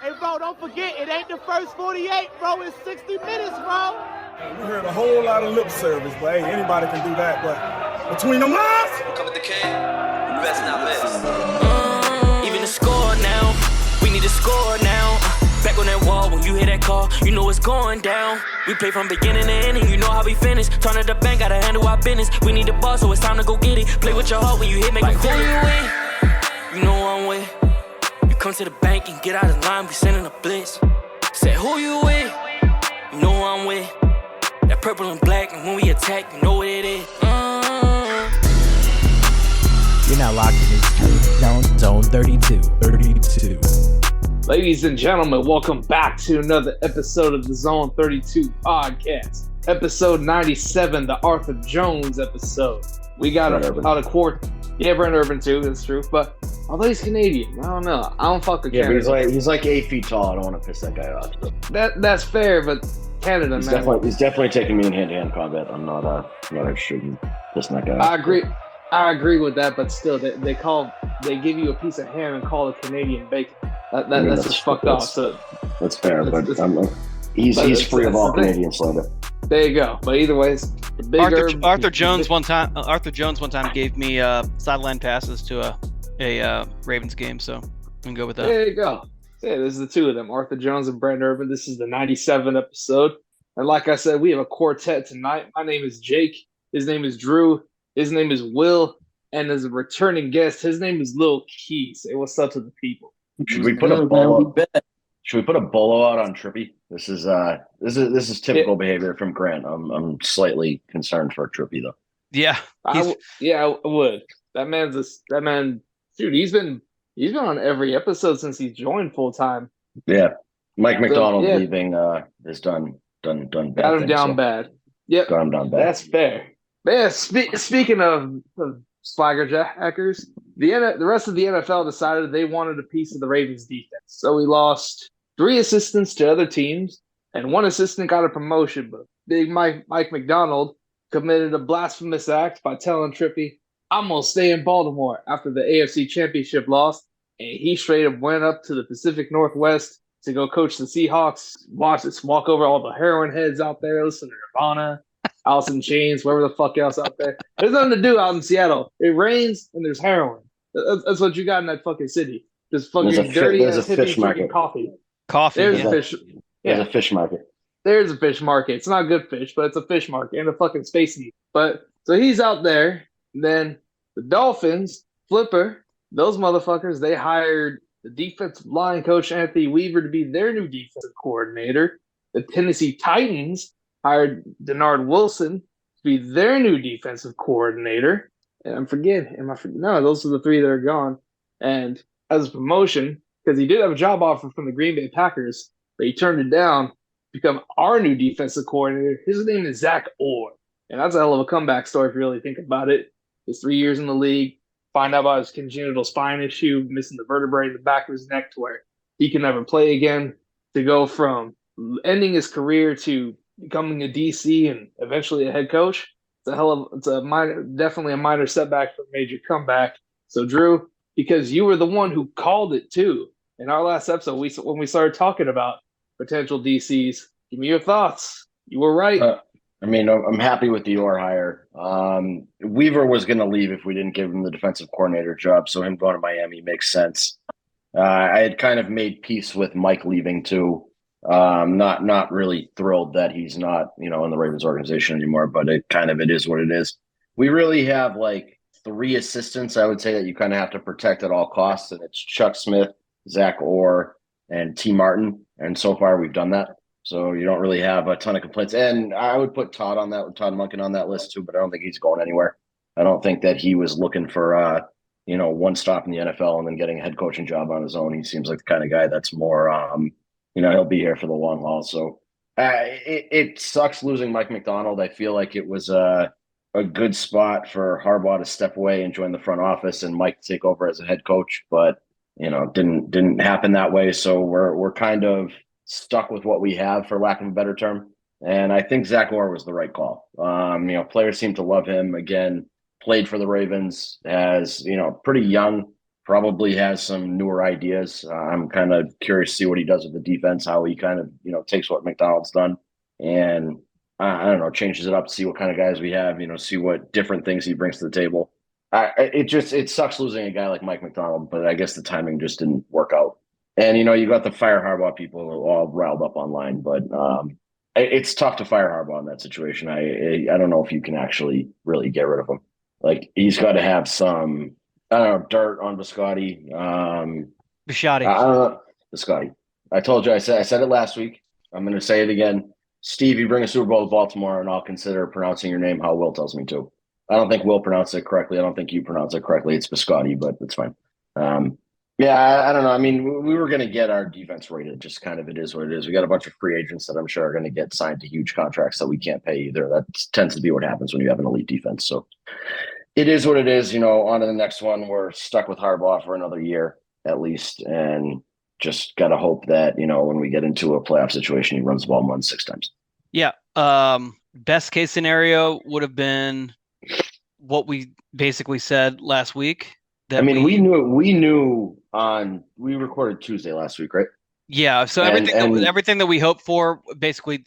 Hey, bro, don't forget, it ain't the first 48, bro. It's 60 minutes, bro. We heard a whole lot of lip service, but hey, anybody can do that. But between them lines, come with the king, best not miss. Even the score now, we need to score now. Back on that wall, when you hear that call, you know it's going down. We play from beginning to ending, you know how we finish. Turn at the bank, gotta handle our business. We need the ball, so it's time to go get it. Play with your heart when you hit, make like, who you with? You know I'm with. You come to the bank and get out of line, we sending a blitz. Say who you with? You know I'm with. That purple and black, and when we attack, you know what it is. You're now locked into Zone 32. Ladies and gentlemen, welcome back to another episode of the Zone 32 podcast. Episode 97, the Arthur Jones episode. We got out of court. Yeah, Brent Urban too, that's true. But although he's Canadian, I don't know. I don't fuck with Canada. But he's like 8 feet tall. I don't want to piss that guy off. That's fair, but Canada, he's man. He's definitely taking me in hand-to-hand combat. I'm not interested in pissing that guy off. I agree with that, but still, they give you a piece of ham and call it Canadian bacon. That's just fucked off. So that's fair, but he's free of all Canadian slander. There you go. But either way, Arthur Jones one time gave me sideline passes to a Ravens game, so I can go with that. There you go. Yeah, this is the two of them, Arthur Jones and Brent Urban. This is the 97 episode, and like I said, we have a quartet tonight. My name is Jake. His name is Drew. His name is Will, and as a returning guest, his name is Lil Key. Say what's up to the people. Should we put a bolo out on Trippy? This is typical behavior from Grant. I'm slightly concerned for Trippy though. Yeah, I would. That man. Dude, he's been on every episode since he's joined full time. Yeah, Mike Macdonald leaving is done bad. Got him down bad. Yep, got him down bad. That's fair. But yeah, speaking of Swagger Jackers, the rest of the NFL decided they wanted a piece of the Ravens defense. So we lost 3 assistants to other teams, and 1 assistant got a promotion. But big Mike Macdonald committed a blasphemous act by telling Trippy, "I'm going to stay in Baltimore" after the AFC Championship loss. And he straight up went up to the Pacific Northwest to go coach the Seahawks. Walk over all the heroin heads out there, listen to Nirvana, Alice in Chains, wherever the fuck else out there. There's nothing to do out in Seattle. It rains and there's heroin. That's what you got in that fucking city. Just fucking dirty ass hippies drinking coffee. There's a fish. There's a fish market. There's a fish market. It's not good fish, but it's a fish market and a fucking space needle. But so he's out there. And then the Dolphins, Flipper, those motherfuckers, they hired the defensive line coach Anthony Weaver to be their new defensive coordinator. The Tennessee Titans hired Denard Wilson to be their new defensive coordinator. And I'm forgetting. No, those are the 3 that are gone. And as a promotion, because he did have a job offer from the Green Bay Packers, but he turned it down to become our new defensive coordinator. His name is Zach Orr. And that's a hell of a comeback story if you really think about it. He's 3 years in the league, find out about his congenital spine issue, missing the vertebrae in the back of his neck to where he can never play again, to go from ending his career to becoming a DC and eventually a head coach. Definitely a minor setback for a major comeback. So Drew, because you were the one who called it too in our last episode, when we started talking about potential DCs, give me your thoughts. You were right. I'm happy with the Orr hire. Weaver was going to leave if we didn't give him the defensive coordinator job, so him going to Miami makes sense. I had kind of made peace with Mike leaving too. Not really thrilled that he's not, in the Ravens organization anymore, but it is what it is. We really have like 3 assistants, I would say, that you kind of have to protect at all costs, and it's Chuck Smith, Zach Orr, and T. Martin. And so far we've done that. So you don't really have a ton of complaints. And I would put Todd Monken on that list too, but I don't think he's going anywhere. I don't think that he was looking for, one stop in the NFL and then getting a head coaching job on his own. He seems like the kind of guy that's more, he'll be here for the long haul. So it sucks losing Mike Macdonald. I feel like it was a good spot for Harbaugh to step away and join the front office and Mike to take over as a head coach, but didn't happen that way. So we're kind of stuck with what we have, for lack of a better term. And I think Zach Orr was the right call. Players seem to love him. Again, played for the Ravens as, pretty young. Probably has some newer ideas. I'm kind of curious to see what he does with the defense, how he kind of, takes what McDonald's done and I don't know, changes it up, see what kind of guys we have, see what different things he brings to the table. It sucks losing a guy like Mike Macdonald, but I guess the timing just didn't work out. And, you got the fire Harbaugh people all riled up online, but it's tough to fire Harbaugh in that situation. I don't know if you can actually really get rid of him. Like, he's got to have some, I don't know, dirt on Biscotti. Biscotti. I don't know. Biscotti. I told you, I said it last week. I'm going to say it again. Steve, you bring a Super Bowl to Baltimore, and I'll consider pronouncing your name how Will tells me to. I don't think Will pronounced it correctly. I don't think you pronounce it correctly. It's Biscotti, but it's fine. I don't know. I mean, we were going to get our defense rated. Just kind of it is what it is. We got a bunch of free agents that I'm sure are going to get signed to huge contracts that we can't pay either. That tends to be what happens when you have an elite defense. So it is what it is. On to the next one. We're stuck with Harbaugh for another year at least, and just got to hope that, when we get into a playoff situation, he runs the ball more than 6 times. Yeah. Best case scenario would have been what we basically said last week. We knew we recorded Tuesday last week, right? Yeah. So everything that we hoped for, basically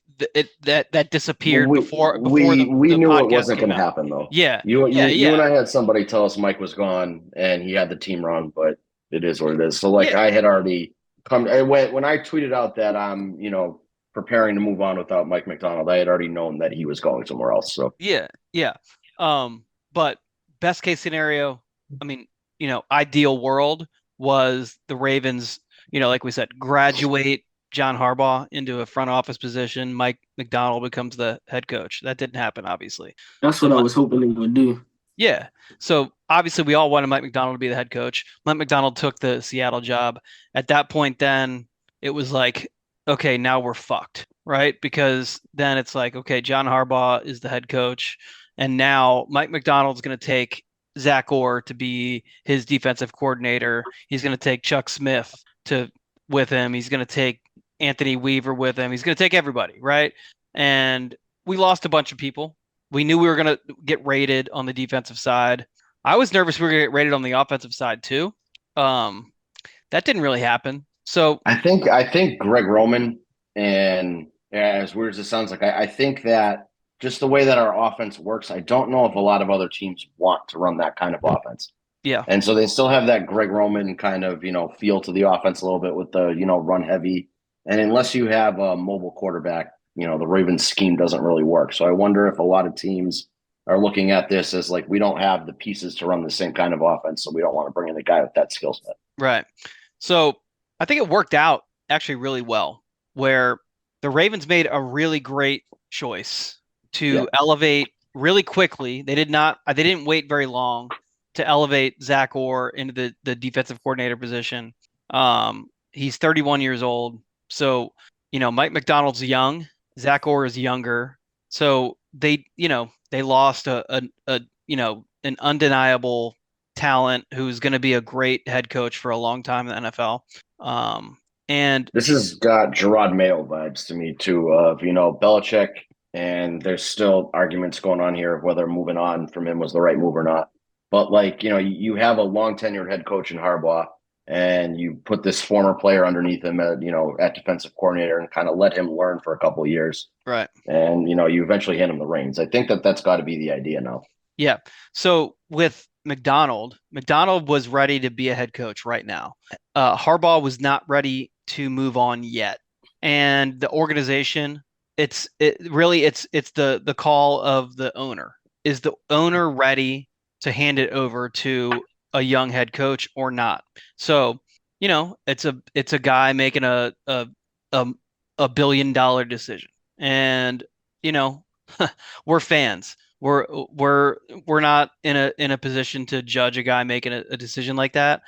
that disappeared before we knew it wasn't going to out. happen though. Yeah. You and I had somebody tell us Mike was gone and he had the team wrong, but it is what it is. So I had already when I tweeted out that I'm, preparing to move on without Mike Macdonald, I had already known that he was going somewhere else. So yeah. But best case scenario, ideal world was the Ravens, like we said, graduate John Harbaugh into a front office position. Mike Macdonald becomes the head coach. That didn't happen, obviously. That's what I was hoping it would do. Yeah. So obviously we all wanted Mike Macdonald to be the head coach. Mike Macdonald took the Seattle job. At that point, then it was like, okay, now we're fucked, right? Because then it's like, okay, John Harbaugh is the head coach. And now Mike Macdonald's going to take Zach Orr to be his defensive coordinator. He's going to take Chuck Smith with him. He's going to take Anthony Weaver with him. He's going to take everybody, right? And we lost a bunch of people. We knew we were going to get rated on the defensive side. I was nervous we were going to get rated on the offensive side too. That didn't really happen. So I think Greg Roman, and as weird as it sounds like, I think that just the way that our offense works, I don't know if a lot of other teams want to run that kind of offense. Yeah. And so they still have that Greg Roman kind of, feel to the offense a little bit with the, run heavy. And unless you have a mobile quarterback, the Ravens scheme doesn't really work. So I wonder if a lot of teams are looking at this as like, we don't have the pieces to run the same kind of offense. So we don't want to bring in a guy with that skill set. Right. So I think it worked out actually really well, where the Ravens made a really great choice to elevate really quickly. They didn't wait very long to elevate Zach Orr into the defensive coordinator position. He's 31 years old. So, Mike Macdonald's young, Zach Orr is younger. So they lost an undeniable talent who's going to be a great head coach for a long time in the NFL. And this has got Gerard Mayo vibes to me too, of, Belichick, and there's still arguments going on here of whether moving on from him was the right move or not. But you have a long tenured head coach in Harbaugh, and you put this former player underneath him at defensive coordinator and kind of let him learn for a couple of years. Right. And, you eventually hand him the reins. I think that's got to be the idea now. Yeah. So with Macdonald was ready to be a head coach right now. Harbaugh was not ready to move on yet. And the organization, it's the call of the owner. Is the owner ready to hand it over to a young head coach or not? So, it's a guy making a $1 billion decision. And, we're fans. We're not in a position to judge a guy making a decision like that.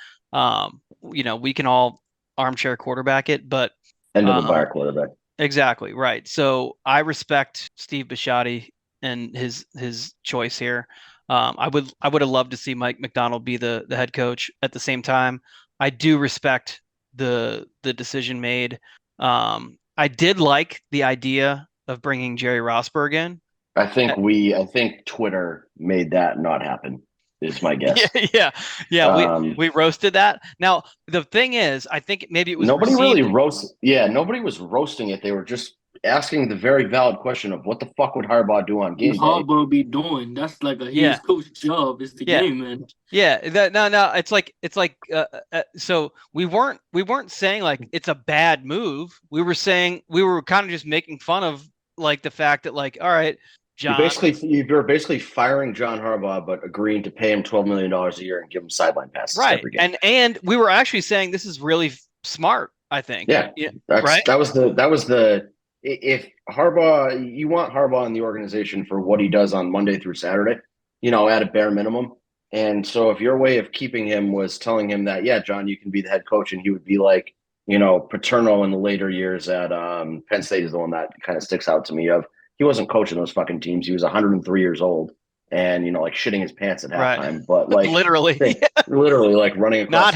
We can all armchair quarterback it, but end of the bar quarterback. Exactly right. So I respect Steve Biscotti and his choice here. I would have loved to see Mike Macdonald be the head coach. At the same time, I do respect the decision made. I did like the idea of bringing Jerry Rosburg in. I think Twitter made that not happen. is my guess. Yeah. We roasted that. Now the thing is, I think maybe it was nobody really roasted. Yeah, nobody was roasting it. They were just asking the very valid question of what the fuck would Harbaugh do on game day? Harbaugh be doing? That's like his coach job is the game, man. Yeah, no. It's like so we weren't saying like it's a bad move. We were saying we were kind of just making fun of like the fact that like, all right, John. You're basically firing John Harbaugh, but agreeing to pay him $12 million a year and give him sideline passes every game. And we were actually saying this is really smart. I think. Yeah. Right. That was the. If Harbaugh, you want Harbaugh in the organization for what he does on Monday through Saturday, at a bare minimum. And so if your way of keeping him was telling him that, yeah, John, you can be the head coach, and he would be like, Paterno in the later years at Penn State is the one that kind of sticks out to me he wasn't coaching those fucking teams. He was 103 years old and, like shitting his pants at halftime, but like literally like running across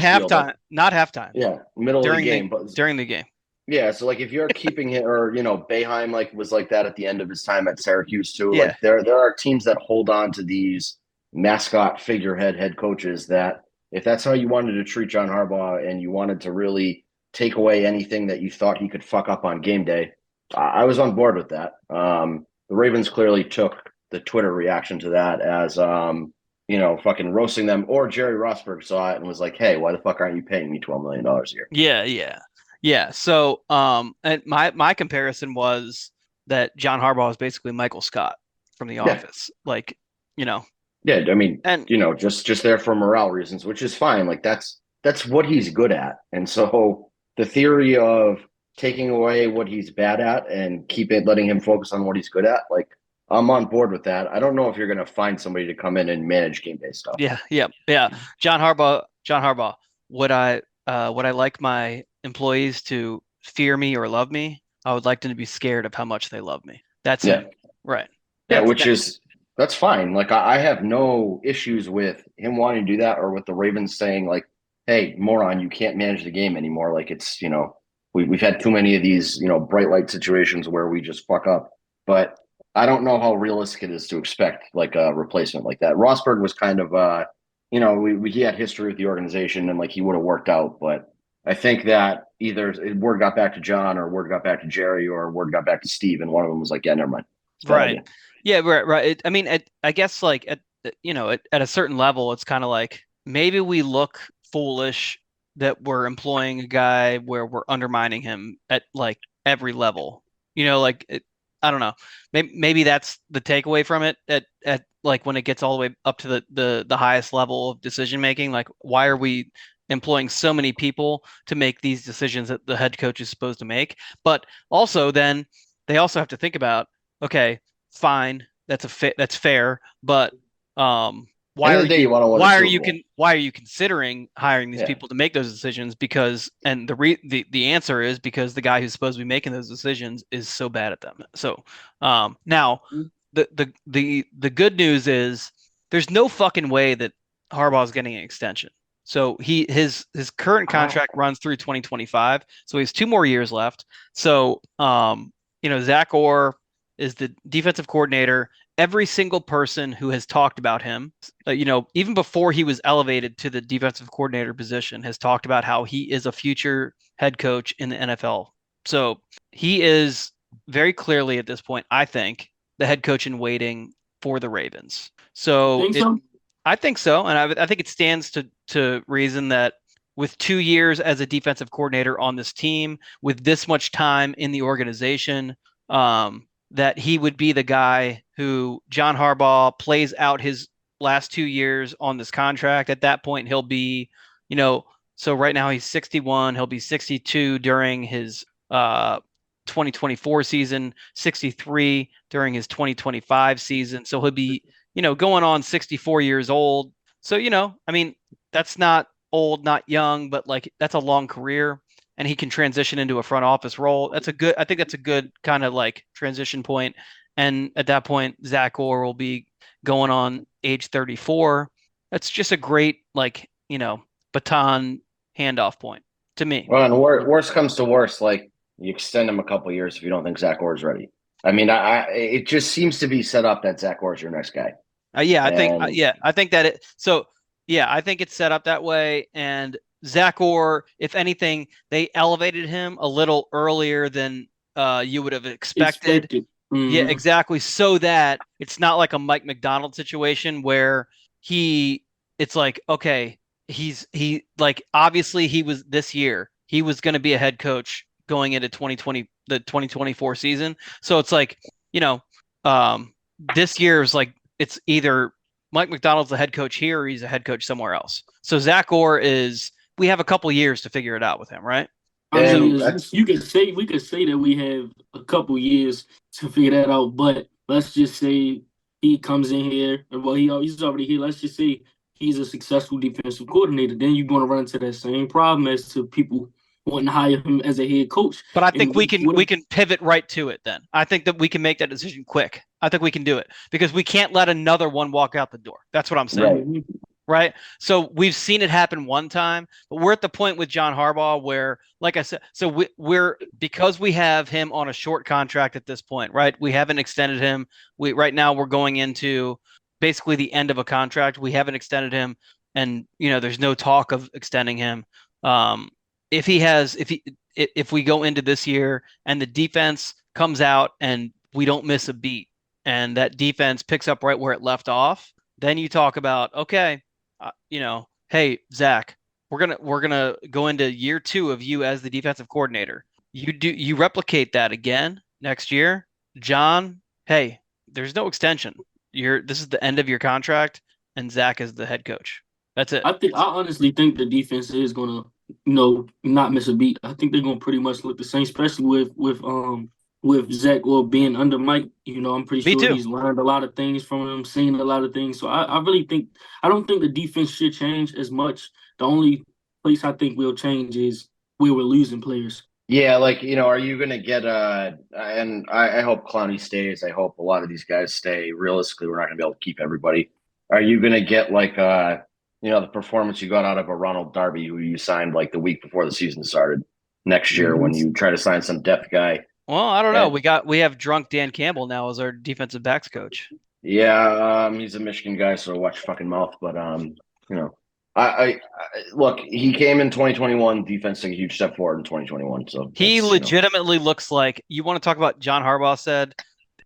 not halftime. Yeah. Middle of the game, but during the game. Yeah, so like if you're keeping it, or Boeheim like was like that at the end of his time at Syracuse too. Yeah. Like there are teams that hold on to these mascot figurehead head coaches that if that's how you wanted to treat John Harbaugh and you wanted to really take away anything that you thought he could fuck up on game day, I was on board with that. The Ravens clearly took the Twitter reaction to that as fucking roasting them, or Jerry Rosberg saw it and was like, hey, why the fuck aren't you paying me $12 million a year? Yeah. So, and my comparison was that John Harbaugh is basically Michael Scott from The Office. Like, Yeah, I mean, and just there for morale reasons, which is fine. Like that's what he's good at. And so the theory of taking away what he's bad at and letting him focus on what he's good at, like I'm on board with that. I don't know if you're going to find somebody to come in and manage game day stuff. Yeah. John Harbaugh. Would I like my employees to fear me or love me? I would like them to be scared of how much they love me. That's it. Right. That's fine. Like I have no issues with him wanting to do that, or with the Ravens saying like, hey, moron, you can't manage the game anymore. Like it's, we've had too many of these, bright light situations where we just fuck up. But I don't know how realistic it is to expect like a replacement like that. Rosberg was kind of, he had history with the organization and like he would have worked out. But I think that either word got back to John, or word got back to Jerry, or word got back to Steve, and one of them was like, yeah, never mind. Right. Yeah, right. I mean, I guess like at a certain level, it's kind of like maybe we look foolish that we're employing a guy where we're undermining him at like every level. I don't know. Maybe that's the takeaway from it at like when it gets all the way up to the highest level of decision making. Like, why are we employing so many people to make these decisions that the head coach is supposed to make? But also then they also have to think about, okay, fine, that's fair, but why are you considering hiring these people to make those decisions? Because the answer is because the guy who's supposed to be making those decisions is so bad at them. So now the good news is there's no fucking way that Harbaugh is getting an extension. So his current contract runs through 2025. So he has 2 more years left. So Zach Orr is the defensive coordinator. Every single person who has talked about him, even before he was elevated to the defensive coordinator position, has talked about how he is a future head coach in the NFL. So he is very clearly at this point, I think, the head coach in waiting for the Ravens. So I think so. And I think it stands to reason that with 2 years as a defensive coordinator on this team, with this much time in the organization, that he would be the guy who John Harbaugh plays out his last 2 years on this contract. At that point, he'll be, so right now he's 61. He'll be 62 during his 2024 season, 63 during his 2025 season. So he'll be, going on 64 years old. So, I mean, that's not old, not young, but like that's a long career. And he can transition into a front office role. I think that's a good kind of like transition point. And at that point, Zach Orr will be going on age 34. That's just a great, baton handoff point to me. Well, and worst comes to worst, like you extend him a couple of years if you don't think Zach Orr is ready. I mean, it just seems to be set up that Zach Orr is your next guy. Yeah, I think And- I think that it. So yeah, I think it's set up that way. And Zach Orr, if anything, they elevated him a little earlier than you would have expected. Yeah, exactly. So that it's not like a Mike Macdonald situation where it's like, okay, he like obviously he was this year he was going to be a head coach going into 2020 the 2024 season. So it's like, this year is like it's either Mike Macdonald's the head coach here or he's a head coach somewhere else. So Zach Orr we have a couple years to figure it out with him, right? I mean, we could say that we have a couple years to figure that out, but let's just say he comes in here, well, he's already here. Let's just say he's a successful defensive coordinator. Then you're going to run into that same problem as to people wanting to hire him as a head coach. But I think we can pivot right to it then. I think that we can make that decision quick. I think we can do it because we can't let another one walk out the door. That's what I'm saying. Right. So we've seen it happen one time, but we're at the point with John Harbaugh where, like I said, so we're because we have him on a short contract at this point, right? We haven't extended him. Right now we're going into basically the end of a contract. We haven't extended him, and there's no talk of extending him. If we go into this year and the defense comes out and we don't miss a beat, and that defense picks up right where it left off, then you talk about, okay. Hey, Zach, we're gonna go into year 2 of you as the defensive coordinator. You replicate that again next year, John. Hey, there's no extension. This is the end of your contract, and Zach is the head coach. That's it. I honestly think the defense is gonna, not miss a beat. I think they're gonna pretty much look the same, especially with Zach Orr being under Mike. I'm pretty sure he's learned a lot of things from him, seen a lot of things. So I really think I don't think the defense should change as much. The only place I think will change is where we're losing players. Yeah, are you going to get and I hope Clowney stays. I hope a lot of these guys stay. Realistically, we're not going to be able to keep everybody. Are you going to get the performance you got out of a Ronald Darby, who you signed the week before the season started next year when you try to sign some depth guy? Well, I don't know. We have drunk Dan Campbell now as our defensive backs coach. Yeah, he's a Michigan guy, so watch your fucking mouth. But I look. He came in 2021. Defense took a huge step forward in 2021. So he legitimately looks like you want to talk about. John Harbaugh said,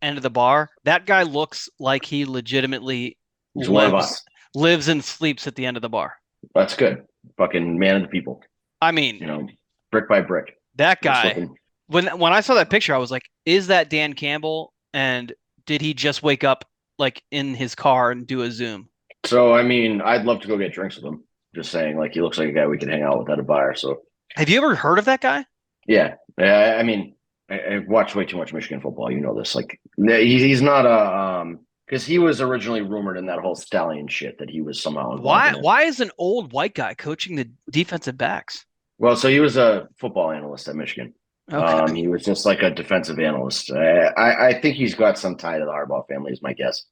"End of the bar." That guy looks like he legitimately lives and sleeps at the end of the bar. That's good. Fucking man of the people. I mean, brick by brick. That guy. When I saw that picture, I was like, is that Dan Campbell? And did he just wake up in his car and do a Zoom? So, I'd love to go get drinks with him. Just saying, he looks like a guy we could hang out with at a bar. So, have you ever heard of that guy? Yeah. I've watched way too much Michigan football. You know this. He's not because he was originally rumored in that whole Stallion shit that he was somehow involved. Why is an old white guy coaching the defensive backs? Well, so he was a football analyst at Michigan. Okay. He was just like a defensive analyst. I think he's got some tie to the Harbaugh family, is my guess.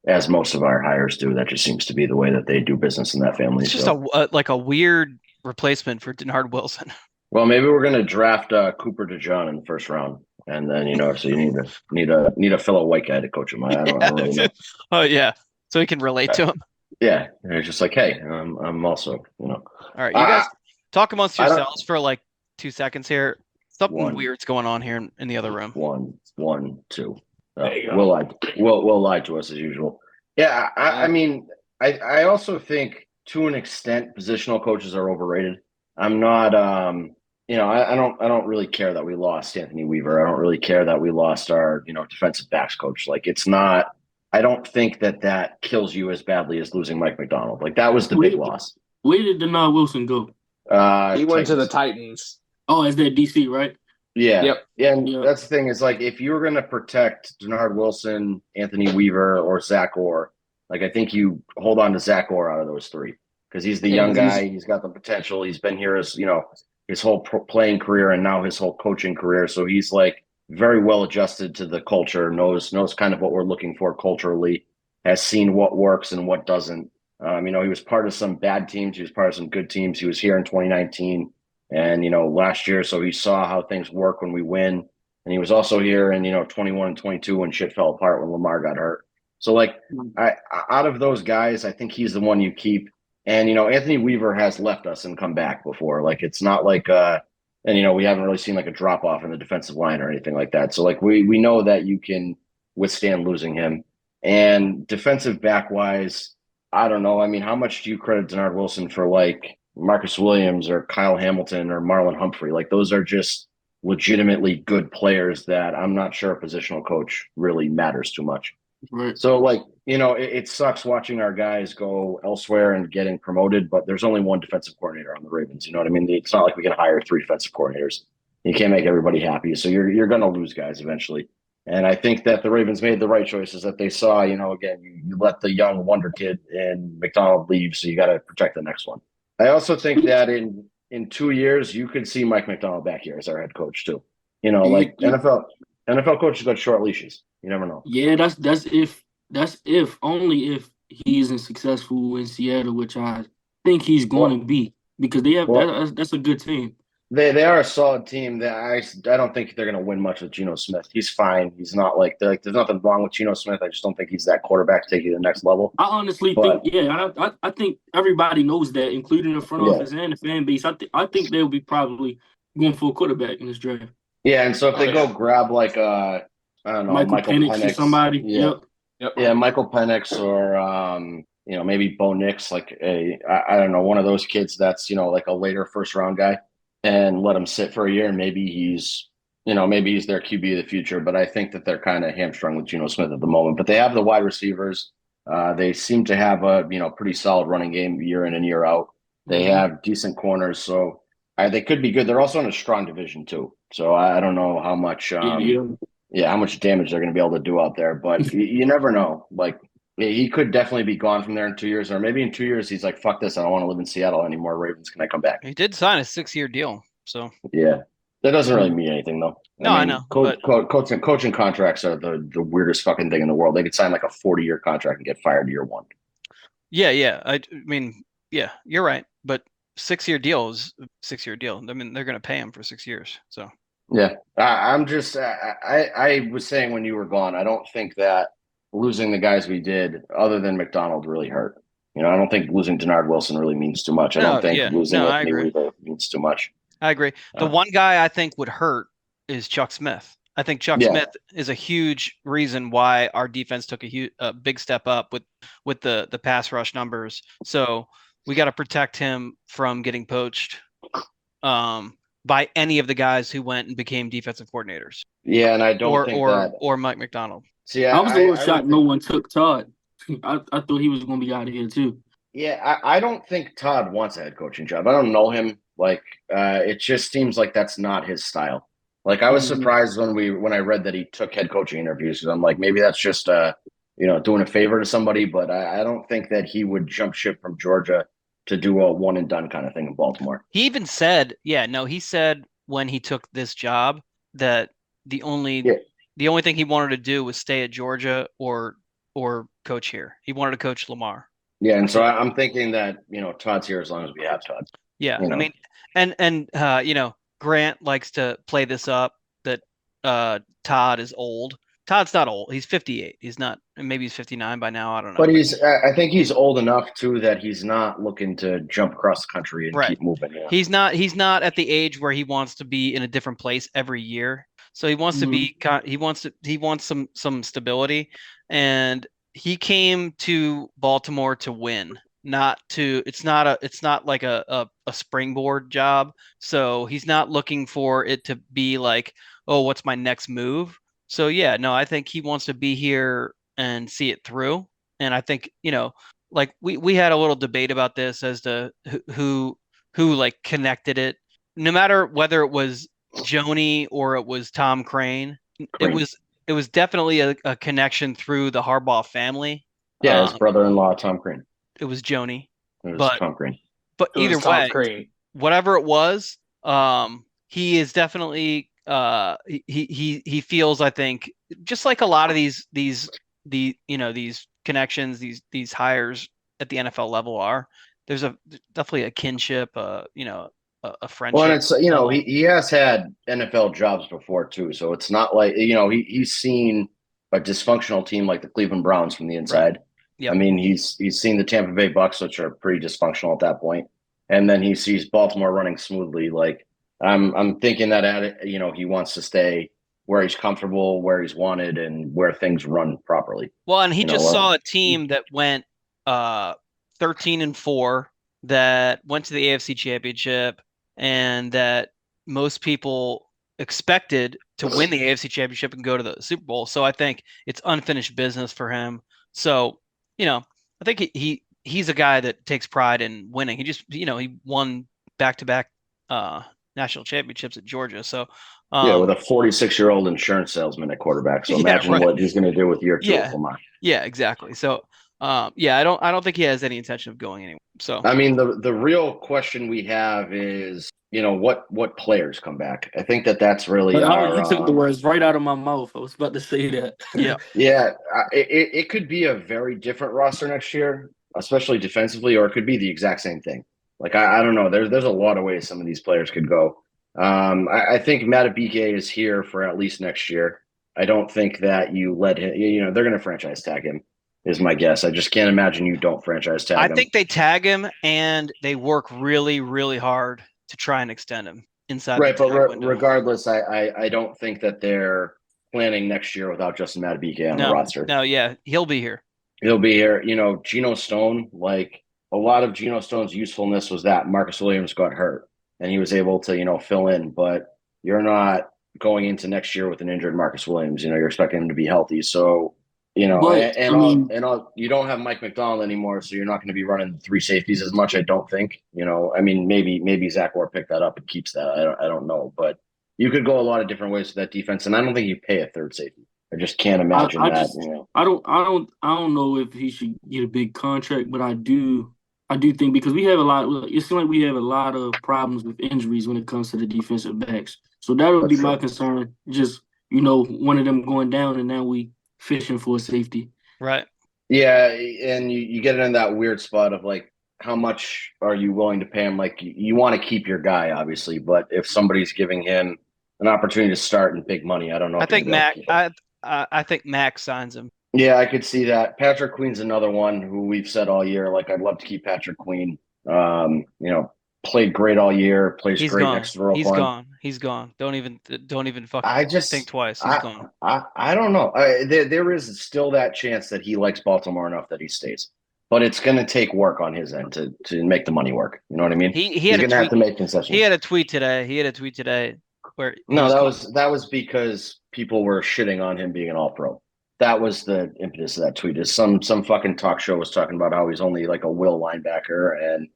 As most of our hires do, that just seems to be the way that they do business in that family. It's just a weird replacement for Denard Wilson. Well, maybe we're going to draft Cooper DeJean in the first round, and then so you need a fellow white guy to coach him. I don't really know. Oh yeah, so he can relate to him. Yeah, it's just hey, I'm also All right, you guys talk amongst yourselves for 2 seconds here. Something weird's going on here in the other room. One, two. Will lie to us as usual. Yeah, I also think to an extent positional coaches are overrated. I'm not I don't really care that we lost Anthony Weaver. I don't really care that we lost our defensive backs coach. It's not. I don't think that kills you as badly as losing Mike Macdonald. That was the big loss. Where did Denard Wilson go? He went to the Titans. Oh, is that DC, right? Yeah. Yep. And that's the thing is if you were going to protect Denard Wilson, Anthony Weaver, or Zach Orr, I think you hold on to Zach Orr out of those three because he's the young guy. He's got the potential. He's been here as, his whole playing career and now his whole coaching career. So he's very well adjusted to the culture, knows kind of what we're looking for culturally, has seen what works and what doesn't. He was part of some bad teams. He was part of some good teams. He was here in 2019 and, last year. So he saw how things work when we win. And he was also here in, 21 and 22 when shit fell apart when Lamar got hurt. So like, out of those guys, I think he's the one you keep. And Anthony Weaver has left us and come back before. Like, it's not like and we haven't really seen like a drop off in the defensive line or anything like that. So like we know that you can withstand losing him. And defensive back wise, I don't know. I mean, how much do you credit Denard Wilson for like Marcus Williams or Kyle Hamilton or Marlon Humphrey? Like, those are just legitimately good players that I'm not sure a positional coach really matters too much. Right. So like, it sucks watching our guys go elsewhere and getting promoted, but there's only one defensive coordinator on the Ravens. You know what I mean? It's not like we can hire 3 defensive coordinators. You can't make everybody happy. So you're going to lose guys eventually. And I think that the Ravens made the right choices that they saw, again, you let the young wonder kid and Macdonald leave. So you got to protect the next one. I also think that in 2 years, you could see Mike Macdonald back here as our head coach too. Like NFL coaches got short leashes. You never know. Yeah, that's if only if he isn't successful in Seattle, which I think he's going to be, because they have that's a good team. They are a solid team. That I don't think they're going to win much with Geno Smith. He's fine. He's not like there's nothing wrong with Geno Smith. I just don't think he's that quarterback to take you to the next level. I honestly I think everybody knows that, including the front office and the fan base. I think they'll be probably going for a quarterback in this draft. Yeah, and so if they go grab like I don't know, Michael Penix or somebody. Yep. Yeah, Michael Penix or maybe Bo Nix, like I don't know, one of those kids that's like a later first round guy, and let him sit for a year, and maybe he's their QB of the future. But I think that they're kind of hamstrung with Geno Smith at the moment. But they have the wide receivers. They seem to have a pretty solid running game year in and year out. They have decent corners, so they could be good. They're also in a strong division too. So I don't know how much how much damage they're going to be able to do out there. But you never know. Like, he could definitely be gone from there in 2 years, or maybe in 2 years he's like, fuck this, I don't want to live in Seattle anymore. Ravens, can I come back? He did sign a 6-year deal. So yeah, that doesn't really mean anything though. I know. Coaching contracts are the weirdest fucking thing in the world. They could sign like a 40-year contract and get fired year one. Yeah. I mean, yeah, you're right. But 6-year deal is a 6-year deal. I mean, they're going to pay him for 6 years. So yeah, I'm just I was saying when you were gone, I don't think that losing the guys we did, other than Macdonald, really hurt. I don't think losing Denard Wilson really means too much. I don't think losing Anthony Weaver means too much. I agree. The one guy I think would hurt is Chuck Smith. I think Chuck Smith is a huge reason why our defense took a big step up with the pass rush numbers. So we got to protect him from getting poached by any of the guys who went and became defensive coordinators. Yeah, and I don't think or Mike Macdonald. See, I was a little shocked no one took Todd. I thought he was going to be out of here too. Yeah, I don't think Todd wants a head coaching job. I don't know him. Like, it just seems like that's not his style. Like, I was surprised when I read that he took head coaching interviews, because I'm like, maybe that's just doing a favor to somebody. But I don't think that he would jump ship from Georgia to do a one and done kind of thing in Baltimore. He even said, he said when he took this job that the only thing he wanted to do was stay at Georgia or coach here. He wanted to coach Lamar. Yeah, and so I'm thinking that Todd's here as long as we have Todd. Yeah, I mean, and Grant likes to play this up that Todd is old. Todd's not old. He's 58. He's not. Maybe he's 59 by now. I don't know. But I think he's old enough too that he's not looking to jump across the country and keep moving. Yeah. He's not at the age where he wants to be in a different place every year. So he wants to be. He wants some stability, and he came to Baltimore to win. It's not like a springboard job. So he's not looking for it to be like, oh, what's my next move? So I think he wants to be here and see it through. And I think, like we had a little debate about this as to who like connected it, no matter whether it was Joni or it was Tom Crane. It was definitely a connection through the Harbaugh family. Yeah, his brother-in-law, Tom Crane. It was Joni. It was Tom Crane. But either way, whatever it was, he is definitely he feels, I think, just like a lot of these connections, these hires at the NFL level are. There's definitely a kinship, a friendship. Well, and it's he has had NFL jobs before too, so it's not like he's seen a dysfunctional team like the Cleveland Browns from the inside. Yep. I mean, he's seen the Tampa Bay Bucks, which are pretty dysfunctional at that point, and then he sees Baltimore running smoothly. Like I'm thinking that he wants to stay where he's comfortable, where he's wanted, and where things run properly. Well, and he just saw a team that went 13-4, that went to the AFC Championship, and that most people expected to win the AFC Championship and go to the Super Bowl. So I think it's unfinished business for him. So, I think he's a guy that takes pride in winning. He just, he won back-to-back national championships at Georgia. So with a 46-year-old insurance salesman at quarterback. So imagine what he's going to do with year 2 of Lamar. Yeah, exactly. So I don't think he has any intention of going anywhere. So I mean, the real question we have is, what players come back? I think that's really you took the words right out of my mouth. I was about to say that. Yeah. It could be a very different roster next year, especially defensively, or it could be the exact same thing. Like I don't know. There's a lot of ways some of these players could go. I think Matabike is here for at least next year. I don't think that you let him. They're going to franchise tag him, is my guess. I just can't imagine you don't franchise tag him. I think they tag him and they work really, really hard to try and extend him inside. Right, but regardless, I don't think that they're planning next year without Justin Matabike on the roster. No, yeah, he'll be here. He'll be here. Geno Stone, like a lot of Geno Stone's usefulness was that Marcus Williams got hurt and he was able to, fill in, but you're not going into next year with an injured Marcus Williams. You're expecting him to be healthy. So, you don't have Mike Macdonald anymore, so you're not going to be running 3 safeties as much, I don't think. Maybe Zach Orr picked that up and keeps that. I don't know, but you could go a lot of different ways with that defense, and I don't think you pay a third safety. I just can't imagine that. I don't know if he should get a big contract, but I do think, because we have it seems like we have a lot of problems with injuries when it comes to the defensive backs. So that would be my concern. Just, one of them going down and now we fishing for a safety. Right. Yeah, and you get in that weird spot of like, how much are you willing to pay him? Like, you want to keep your guy, obviously, but if somebody's giving him an opportunity to start in big money, I don't know. I think Mac signs him. Yeah, I could see that. Patrick Queen's another one who we've said all year, like, I'd love to keep Patrick Queen. Played great all year, plays He's great gone. next to Roquan. He's gone. Don't even fucking think twice. He's gone. I don't know. There is still that chance that he likes Baltimore enough that he stays. But it's going to take work on his end to make the money work. You know what I mean? He's going to have to make concessions. He had a tweet today. Where that was because people were shitting on him being an All-Pro. That was the impetus of that tweet. Is some fucking talk show was talking about how he's only like a will linebacker, and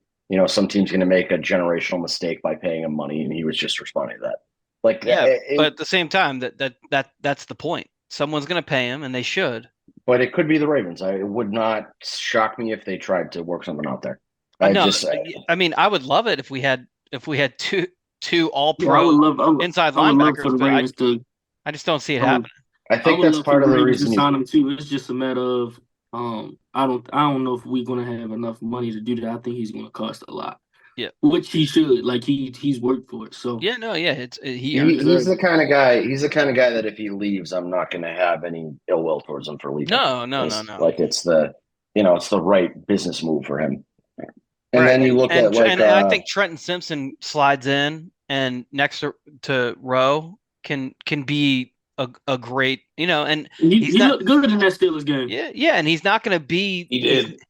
some team's going to make a generational mistake by paying him money, and he was just responding to that. Like, but at the same time, that's the point. Someone's going to pay him, and they should. But it could be the Ravens. It would not shock me if they tried to work something out there. I would love it if we had two All-Pro inside linebackers. I just don't see it happening. I think that's part of the reason. Sign him too. It's just a matter of I don't know if we're gonna have enough money to do that. I think he's gonna cost a lot. Yeah, which he should. Like he's worked for it. So he's the kind of guy. He's the kind of guy that if he leaves, I'm not gonna have any ill will towards him for leaving. No. Like it's the right business move for him. And then you look at I think Trenton Simpson slides in and next to Rowe can be a great, and he's not good in that Steelers game. Yeah, and he's not going to be.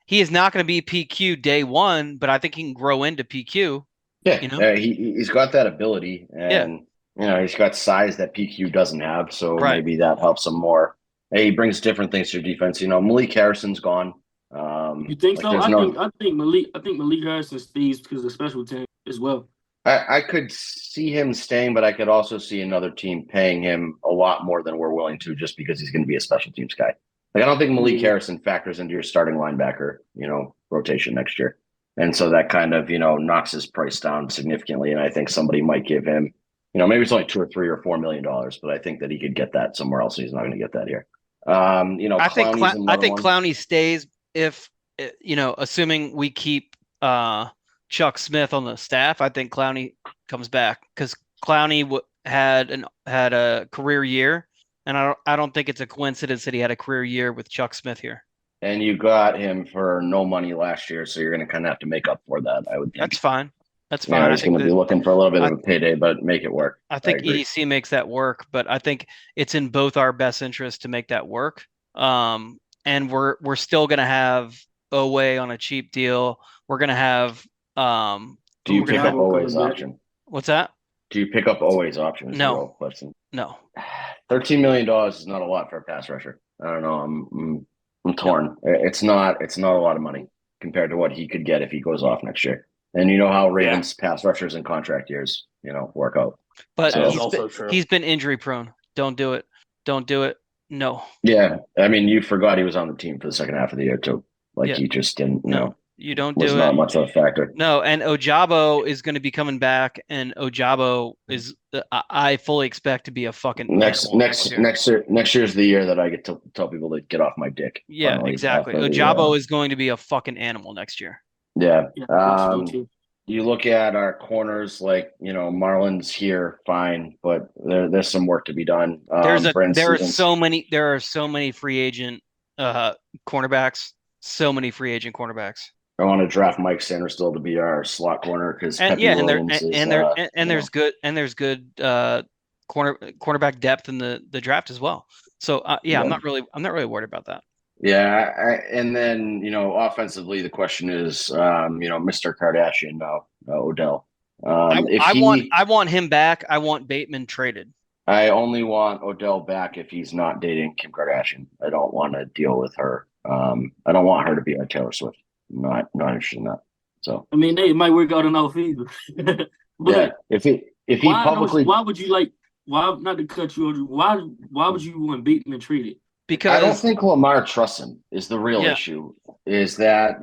He is not going to be PQ day one, but I think he can grow into PQ. Yeah, he's got that ability, and he's got size that PQ doesn't have, so maybe that helps him more. Hey, he brings different things to your defense. Malik Harrison's gone. You think so? I think Malik Harrison stays because of the special team as well. I could see him staying, but I could also see another team paying him a lot more than we're willing to, just because he's going to be a special teams guy. Like, I don't think Malik Harrison factors into your starting linebacker, rotation next year. And so that kind of, knocks his price down significantly. And I think somebody might give him, maybe it's only $2 or $3 or $4 million, but I think that he could get that somewhere else. He's not going to get that here. I think Clowney stays if, assuming we keep Chuck Smith on the staff. I think Clowney comes back because Clowney had a career year, And I don't think it's a coincidence that he had a career year with Chuck Smith here. And you got him for no money last year, so you're going to kind of have to make up for that, I would think. That's fine. That's fine. Yeah, he's going to be looking for a little bit of a payday, but make it work. I think EDC makes that work, but I think it's in both our best interest to make that work. And we're still going to have Oweh on a cheap deal. We're going to have. Do you pick up Oweh's option? What's that? Do you pick up Oweh's option? No. No. $13 million is not a lot for a pass rusher. I don't know. I'm torn. It's not a lot of money compared to what he could get if he goes off next year. And you know how Ravens pass rushers in contract years, work out. But he's been injury prone. Don't do it. No. Yeah. I mean, you forgot he was on the team for the second half of the year too. He just didn't, you don't was do it. Not much of a factor. No, and Ojabo is going to be coming back, and Ojabo is I fully expect to be a fucking next year's the year that I get to tell people to get off my dick. Yeah, finally, exactly. Ojabo is going to be a fucking animal next year. Yeah. You look at our corners, Marlon's here, fine, but there's some work to be done. There are so many free agent cornerbacks. So many free agent cornerbacks. I want to draft Mike Sanderstill to be our slot corner because there's good cornerback depth in the draft as well. So I'm not really worried about that. Yeah, and then offensively, the question is, Mr. Kardashian now, Odell. I want him back. I want Bateman traded. I only want Odell back if he's not dating Kim Kardashian. I don't want to deal with her. I don't want her to be our Taylor Swift. Not interested in that. So I mean, it might work out in our favor. Yeah, if he publicly, why would you why not to cut you? Why would you want Bateman traded? Because I don't think Lamar trusts him. Is the real issue? Is that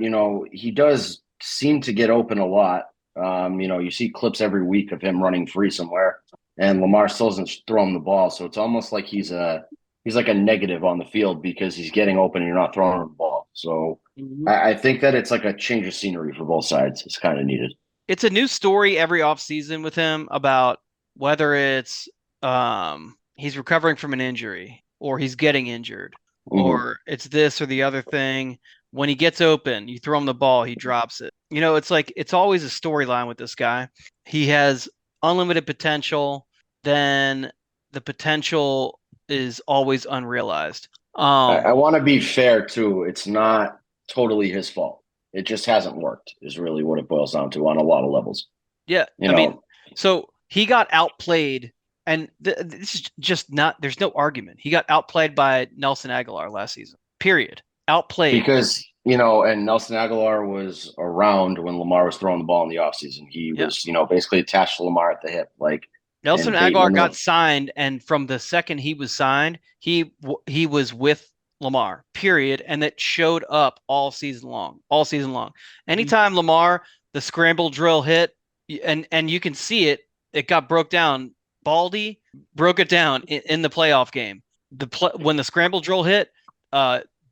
he does seem to get open a lot. You see clips every week of him running free somewhere, and Lamar still doesn't throw him the ball. So it's almost like he's like a negative on the field because he's getting open and you're not throwing him the ball. So I think that it's like a change of scenery for both sides. It's kind of needed. It's a new story every offseason with him about whether it's he's recovering from an injury or he's getting injured or it's this or the other thing. When he gets open, you throw him the ball, he drops it. It's always a storyline with this guy. He has unlimited potential. Then the potential is always unrealized. I want to be fair too. It's not totally his fault. It just hasn't worked is really what it boils down to on a lot of levels. Yeah. So he got outplayed and this is just not, there's no argument. He got outplayed by Nelson Aguilar last season, period. Outplayed. Because, and Nelson Aguilar was around when Lamar was throwing the ball in the offseason. He was, basically attached to Lamar at the hip. Nelson Aguilar got signed, and from the second he was signed, he was with Lamar, period, and that showed up all season long. Anytime Lamar, the scramble drill hit, and you can see it got broke down. Baldy broke it down in the playoff game. When the scramble drill hit,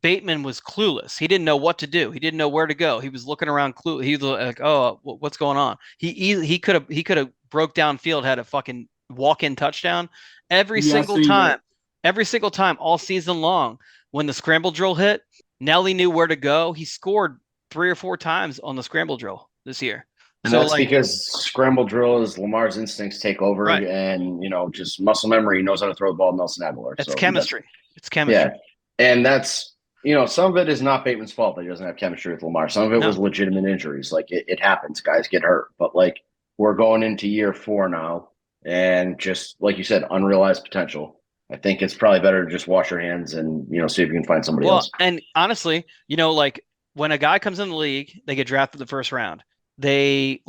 Bateman was clueless. He didn't know what to do. He didn't know where to go. He was looking around. He was like, "Oh, what's going on?" He could have broke down field, had a fucking walk-in touchdown every single time all season long. When the scramble drill hit, Nelly knew where to go. He scored 3 or 4 times on the scramble drill this year. And that's because scramble drill is Lamar's instincts take over, right. And just muscle memory. He knows how to throw the ball to Nelson Aguilar. It's chemistry. It's chemistry. Yeah, and that's some of it is not Bateman's fault that he doesn't have chemistry with Lamar. Some of it was legitimate injuries. It happens. Guys get hurt, but we're going into year 4 now, and just like you said, unrealized potential. I think it's probably better to just wash your hands and see if you can find somebody else. And honestly, when a guy comes in the league, they get drafted the first round. They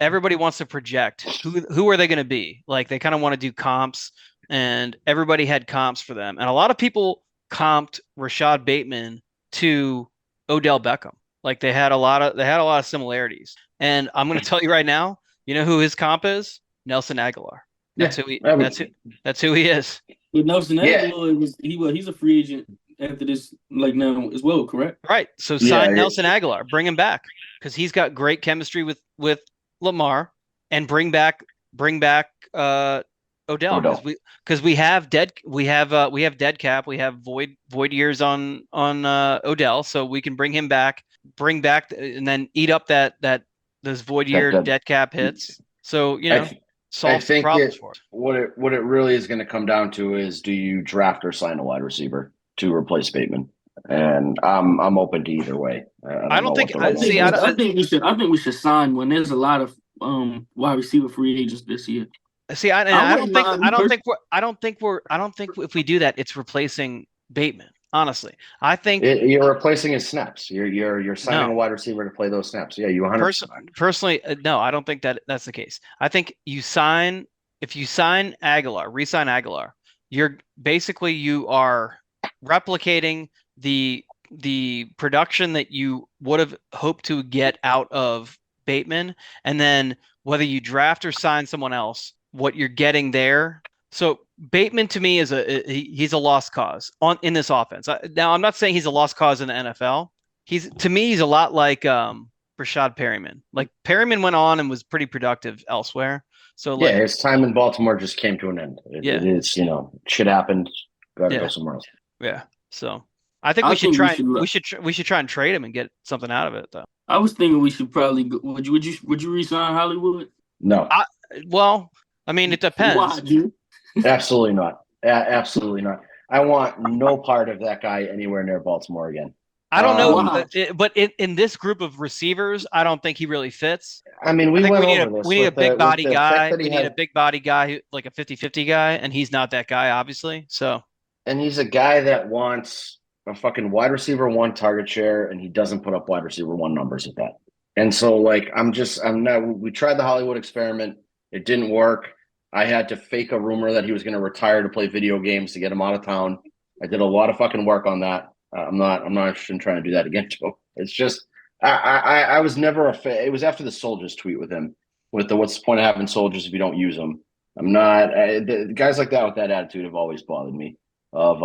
everybody wants to project who are they going to be. They kind of want to do comps, and everybody had comps for them. And a lot of people comped Rashad Bateman to Odell Beckham. They had a lot of similarities. And I'm going to tell you right now, who his comp is? Nelson Aguilar. That's who he is. With Nelson Aguilar, he's a free agent after this, now as well, correct? Right. So sign Nelson Aguilar, bring him back because he's got great chemistry with Lamar, and bring back Odell, because we have dead cap, we have void years on Odell, so we can bring back, and then eat up those void year dead cap hits. So solve the problems for us. What it really is going to come down to is, do you draft or sign a wide receiver to replace Bateman? And I'm open to either way. I think we should sign when there's a lot of wide receiver free agents this year. See, I don't think if we do that, it's replacing Bateman. Honestly, I think you're replacing his snaps. You're signing a wide receiver to play those snaps. Yeah, you 100%. Personally, no, I don't think that's the case. I think if you sign Aguilar, re-sign Aguilar, you are replicating the production that you would have hoped to get out of Bateman, and then whether you draft or sign someone else, what you're getting there. So Bateman to me he's a lost cause in this offense. Now I'm not saying he's a lost cause in the NFL. To me he's a lot like Rashad Perryman. Like Perryman went on and was pretty productive elsewhere. So his time in Baltimore just came to an end. It is, shit happened. Got to go somewhere else. Yeah. So I think we should try and trade him and get something out of it though. I was thinking we should probably would you re-sign Hollywood? No. I mean, it depends. Why, dude? Absolutely not. Absolutely not. I want no part of that guy anywhere near Baltimore again. I don't know, but in this group of receivers, I don't think he really fits. I mean, we need a big body guy. We need a big body guy, like a 50-50 guy, and he's not that guy, obviously. So, and he's a guy that wants a fucking wide receiver 1 target share, and he doesn't put up wide receiver 1 numbers at that. And so, like, we tried the Hollywood experiment. It didn't work. I had to fake a rumor that he was going to retire to play video games to get him out of town. I did a lot of fucking work on that. I'm not interested in trying to do that again, Joe. It's just, I was never it was after the Soldiers tweet with him, with the, what's the point of having soldiers if you don't use them? I'm not, the guys like that with that attitude have always bothered me of,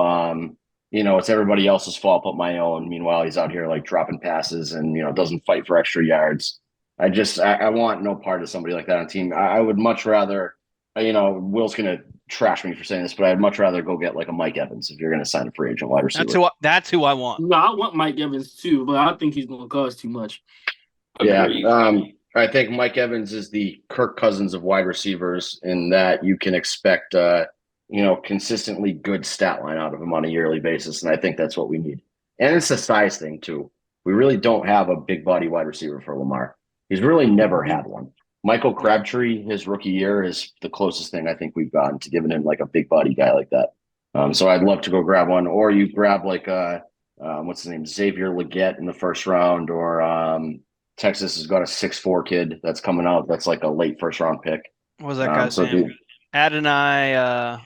it's everybody else's fault but my own. Meanwhile, he's out here like dropping passes and, doesn't fight for extra yards. I want no part of somebody like that on the team. I would much rather, Will's going to trash me for saying this, but I'd much rather go get like a Mike Evans if you're going to sign a free agent wide receiver. That's who I want. No, I want Mike Evans too, but I think he's going to cost too much. Yeah. I think Mike Evans is the Kirk Cousins of wide receivers in that you can expect, consistently good stat line out of him on a yearly basis. And I think that's what we need. And it's a size thing too. We really don't have a big body wide receiver for Lamar. He's really never had one. Michael Crabtree, his rookie year, is the closest thing I think we've gotten to giving him like a big body guy like that. So I'd love to go grab one, or you grab like what's his name, Xavier Legette in the first round, or Texas has got a 6'4" kid that's coming out. That's like a late first round pick. What was that guy's name? Adonai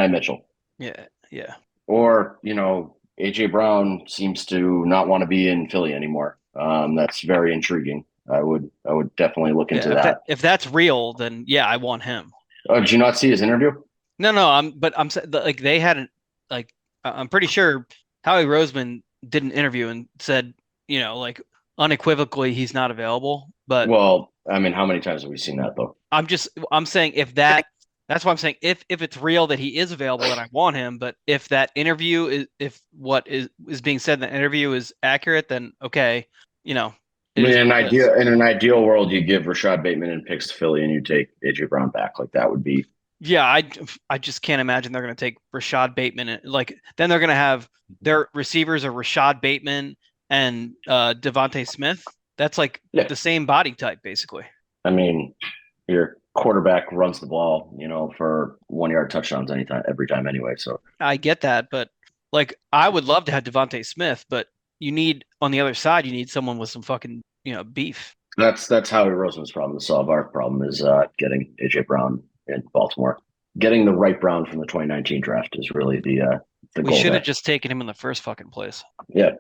Mitchell. Yeah. Or AJ Brown seems to not want to be in Philly anymore. That's very intriguing. I would definitely look into that. If that's real, then yeah, I want him. Oh, did you not see his interview? No, I'm like they hadn't like I'm pretty sure Howie Roseman did an interview and said like unequivocally he's not available. But well, I mean, how many times have we seen that though? I'm saying that's why I'm saying if it's real that he is available, then I want him. But if that interview if what is being said in the interview is accurate, then okay, in an ideal world, you give Rashad Bateman and picks to Philly, and you take AJ Brown back. Like that would be. Yeah, I just can't imagine they're going to take Rashad Bateman and then they're going to have their receivers are Rashad Bateman and Devontae Smith. That's like the same body type, basically. I mean, your quarterback runs the ball, for 1-yard touchdowns every time anyway. So I get that, but like I would love to have Devontae Smith, but you need on the other side, you need someone with some fucking beef. That's Howie Roseman's problem to solve. Our problem is getting AJ Brown in Baltimore. Getting the right Brown from the 2019 draft is really the goal. We should have just taken him in the first fucking place. Yeah.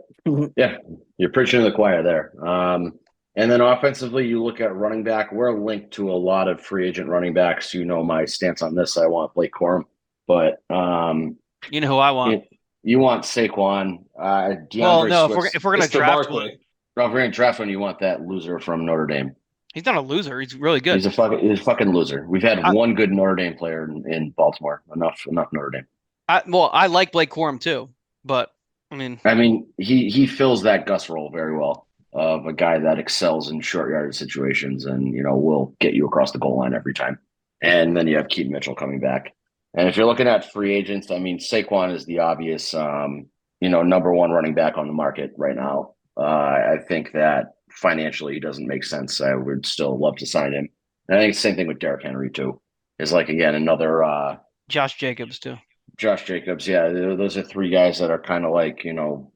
Yeah. You're preaching to the choir there. And then offensively, you look at running back. We're linked to a lot of free agent running backs. My stance on this. I want Blake Corum. But you know who I want? You want Saquon. Well, no, if we're going to draft one. Well, if we're going to draft one, you want that loser from Notre Dame. He's not a loser. He's really good. He's a fucking loser. We've had one good Notre Dame player in Baltimore. Enough Notre Dame. I like Blake Corum too, but I mean, he fills that Gus role very well of a guy that excels in short yardage situations and will get you across the goal line every time. And then you have Keaton Mitchell coming back. And if you're looking at free agents, I mean, Saquon is the obvious, number one running back on the market right now. I think that financially he doesn't make sense. I would still love to sign him. And I think it's the same thing with Derrick Henry too. Is like, again, another Josh Jacobs too. Josh Jacobs, yeah, those are three guys that are kind of like,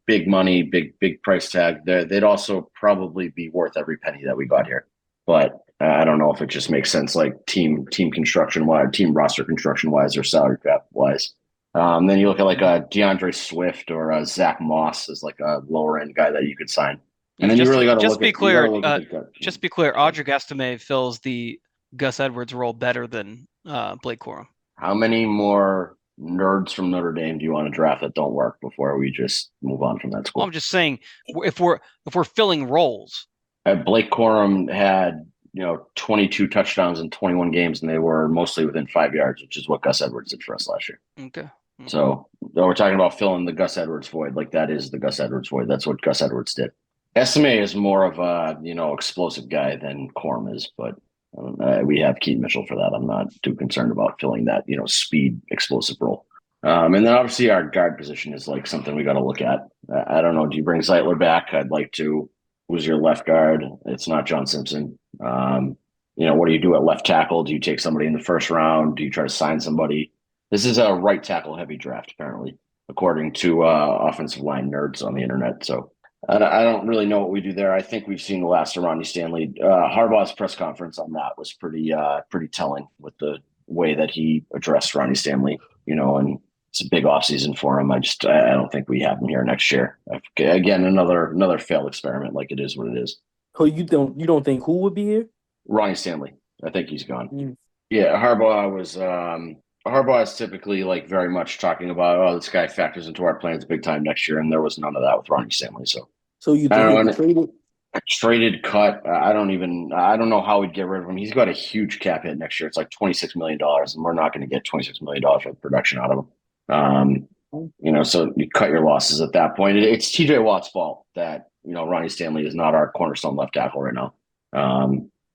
big money, big price tag. They'd also probably be worth every penny that we got here. But I don't know if it just makes sense, like team construction wise, team roster construction wise, or salary cap wise. Then you look at like a DeAndre Swift or a Zach Moss as like a lower end guy that you could sign. And then you really got to just be clear. Just be clear. Audric Estime fills the Gus Edwards role better than Blake Corum. How many more nerds from Notre Dame do you want to draft that don't work before we just move on from that school? Well, I'm just saying, if we're filling roles, Blake Corum had 22 touchdowns in 21 games, and they were mostly within 5 yards, which is what Gus Edwards did for us last year. Okay. So we're talking about filling the Gus Edwards void. Like, that is the Gus Edwards void. That's what Gus Edwards did. Estime is more of a explosive guy than Corum is, but we have Keaton Mitchell for that. I'm not too concerned about filling that speed explosive role. And then obviously our guard position is like something we got to look at. I don't know. Do you bring Zeitler back? I'd like to. Who's your left guard? It's not John Simpson. What do you do at left tackle? Do you take somebody in the first round? Do you try to sign somebody? This is a right tackle heavy draft, apparently, according to offensive line nerds on the internet. So I don't really know what we do there. I think we've seen the last of Ronnie Stanley. Harbaugh's press conference on that was pretty telling with the way that he addressed Ronnie Stanley, and it's a big offseason for him. I don't think we have him here next year. Again, another failed experiment. Like, it is what it is. Oh, you don't think who would be here? Ronnie Stanley. I think he's gone. Mm. Yeah, Harbaugh is typically like very much talking about, this guy factors into our plans big time next year, and there was none of that with Ronnie Stanley. So you think traded, cut? I don't know how we'd get rid of him. He's got a huge cap hit next year. It's like $26 million, and we're not going to get $26 million for production out of him. So you cut your losses at that point. It's TJ Watt's fault that Ronnie Stanley is not our cornerstone left tackle right now.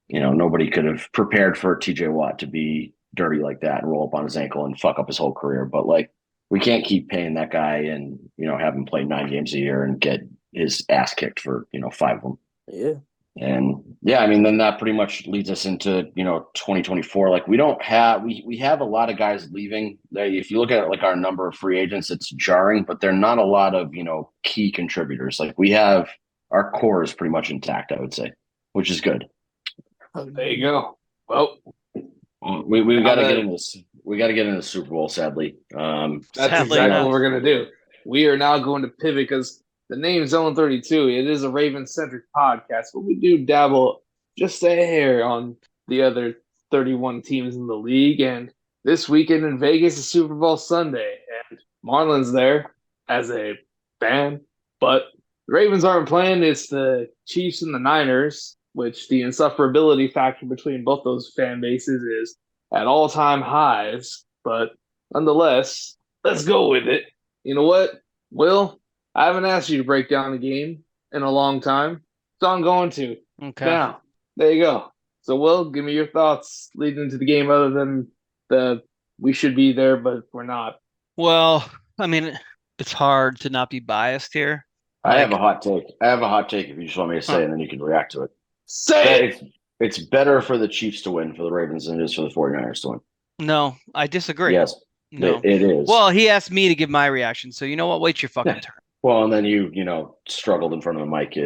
Nobody could have prepared for TJ Watt to be dirty like that and roll up on his ankle and fuck up his whole career. But like, we can't keep paying that guy and have him play 9 games a year and get his ass kicked for 5 of them. Yeah. And then that pretty much leads us into 2024. Like, we have a lot of guys leaving. If you look at like our number of free agents, it's jarring, but they're not a lot of key contributors. Like, we have our core is pretty much intact, I would say, which is good. There you go. Well, we got to get in this. We got to get in the Super Bowl. Sadly, that's exactly what we're gonna do. We are now going to pivot because the name Zone 32. It is a Ravens-centric podcast, but we do dabble just a hair on the other 31 teams in the league. And this weekend in Vegas is Super Bowl Sunday, and Marlon's there as a fan, but the Ravens aren't playing. It's the Chiefs and the Niners, which the insufferability factor between both those fan bases is at all-time highs. But nonetheless, let's go with it. You know what, Will? I haven't asked you to break down the game in a long time, so I'm going to. Okay. Now, there you go. So, Will, give me your thoughts leading into the game other than we should be there, but we're not. Well, I mean, it's hard to not be biased here. I have a hot take. If you just want me to say it, and then you can react to it. Say it! It's better for the Chiefs to win for the Ravens than it is for the 49ers to win. No, I disagree. Yes, no. It is. Well, he asked me to give my reaction, so you know what? Wait your fucking turn. Well, and then you struggled in front of the mic.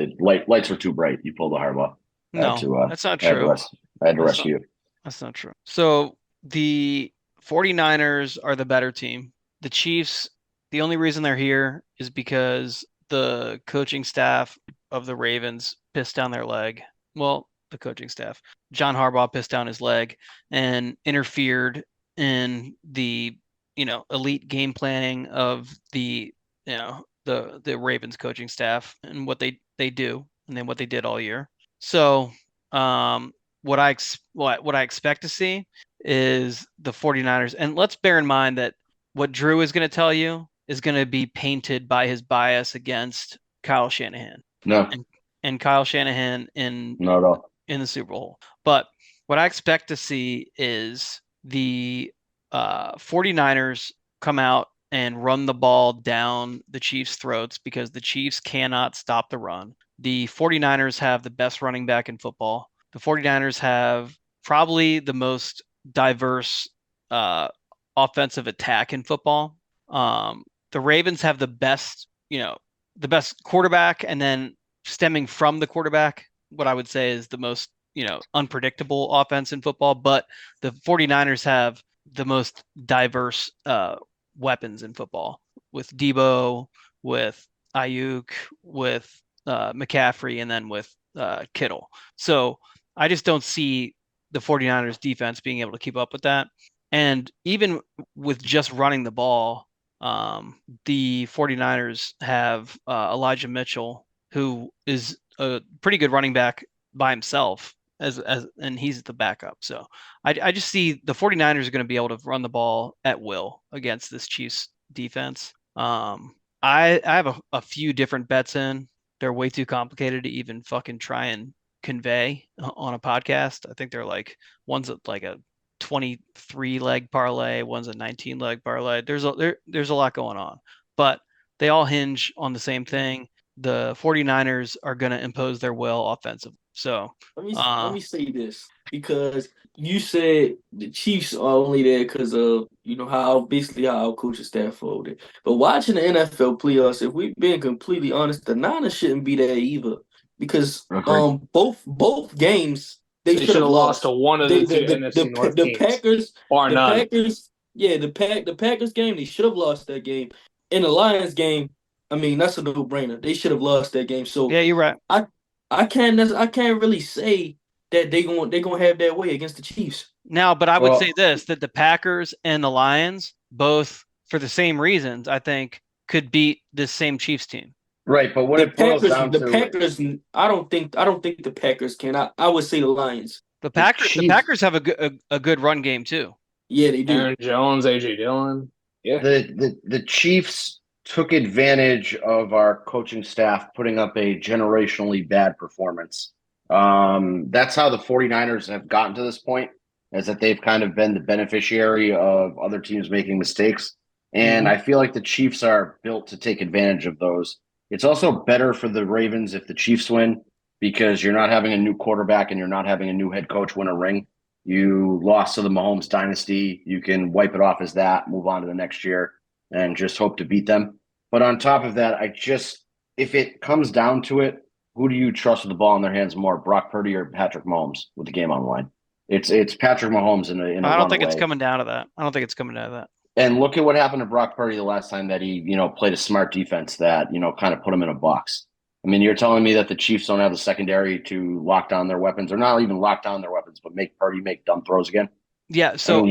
Lights were too bright. You pulled the Harbaugh. No, that's not true. I had to rescue you. That's not true. So the 49ers are the better team. The Chiefs, the only reason they're here is because the coaching staff of the Ravens pissed down their leg. Well, the coaching staff. John Harbaugh pissed down his leg and interfered in the, elite game planning of the Ravens coaching staff and what they do and then what they did all year. So what I expect to see is the 49ers. And let's bear in mind that what Drew is going to tell you is going to be painted by his bias against Kyle Shanahan. No. And Kyle Shanahan in the Super Bowl. But what I expect to see is the 49ers come out and run the ball down the Chiefs' throats because the Chiefs cannot stop the run. The 49ers have the best running back in football. The 49ers have probably the most diverse offensive attack in football. The Ravens have the best quarterback, and then stemming from the quarterback, what I would say is the most, unpredictable offense in football. But the 49ers have the most diverse weapons in football, with Debo, with Ayuk, with McCaffrey, and then with Kittle. So I just don't see the 49ers defense being able to keep up with that. And even with just running the ball, the 49ers have Elijah Mitchell, who is a pretty good running back by himself, and he's the backup. So I just see the 49ers are going to be able to run the ball at will against this Chiefs defense. I have a few different bets in. They're way too complicated to even fucking try and convey on a podcast. I think they're like, one's like a 23 leg parlay, one's a 19 leg parlay. There's a lot going on, but they all hinge on the same thing. The 49ers are going to impose their will offensively. So let me say this, because you said the Chiefs are only there because of how our coaching staff folded. But watching the NFL playoffs, if we've been completely honest, the Niners shouldn't be there either, because both games they should have lost to one of the two NFC North teams. Packers, or none. Packers, the Packers game, they should have lost that game. In the Lions game, I mean, that's a no-brainer. They should have lost that game. So yeah, you're right. I can't really say that they're gonna have their way against the Chiefs. Now, but I would say this, that the Packers and the Lions, both for the same reasons, I think, could beat this same Chiefs team. Right, but what it boils down to, the Packers, I don't think the Packers can. I would say the Lions. The Packers have a good run game too. Yeah, they do. Aaron Jones, AJ Dillon. Yeah. The Chiefs took advantage of our coaching staff putting up a generationally bad performance. That's how the 49ers have gotten to this point, is that they've kind of been the beneficiary of other teams making mistakes. And I feel like the Chiefs are built to take advantage of those. It's also better for the Ravens if the Chiefs win, because you're not having a new quarterback and you're not having a new head coach win a ring. You lost to the Mahomes dynasty. You can wipe it off as that, move on to the next year, and just hope to beat them. But on top of that, if it comes down to it, who do you trust with the ball in their hands more, Brock Purdy or Patrick Mahomes with the game on the line? It's Patrick Mahomes in a I don't think it's coming down to that. And look at what happened to Brock Purdy the last time that he, played a smart defense that, kind of put him in a box. I mean, you're telling me that the Chiefs don't have the secondary to lock down their weapons, or not even lock down their weapons, but make Purdy make dumb throws again? Yeah, so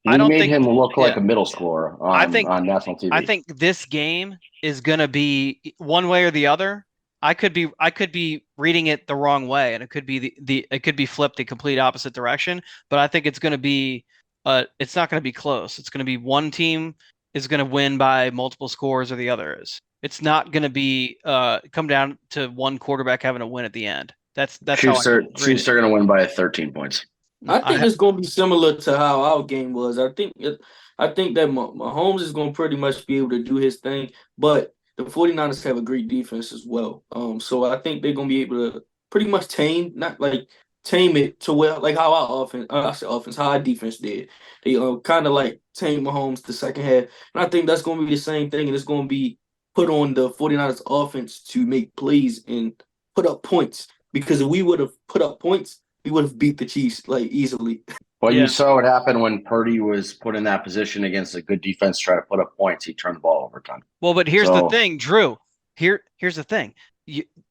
I don't think him look like a middle schooler on national TV. I think this game is going to be one way or the other. I could be reading it the wrong way, and it could be it could be flipped the complete opposite direction. But I think it's going to be it's not going to be close. It's going to be one team is going to win by multiple scores, or the other is. It's not going to be come down to one quarterback having a win at the end. That's Chiefs are going to win by 13 points. I think it's going to be similar to how our game was. I think that Mahomes is going to pretty much be able to do his thing, but the 49ers have a great defense as well. So I think they're going to be able to pretty much tame it to where, like how how our defense did. They kind of like tame Mahomes the second half. And I think that's going to be the same thing, and it's going to be put on the 49ers offense to make plays and put up points. Because if we would have put up points, we would have beat the Chiefs easily. Well, you saw what happened when Purdy was put in that position against a good defense, try to put up points. He turned the ball over time. Well, but here's the thing, Drew. Here's the thing.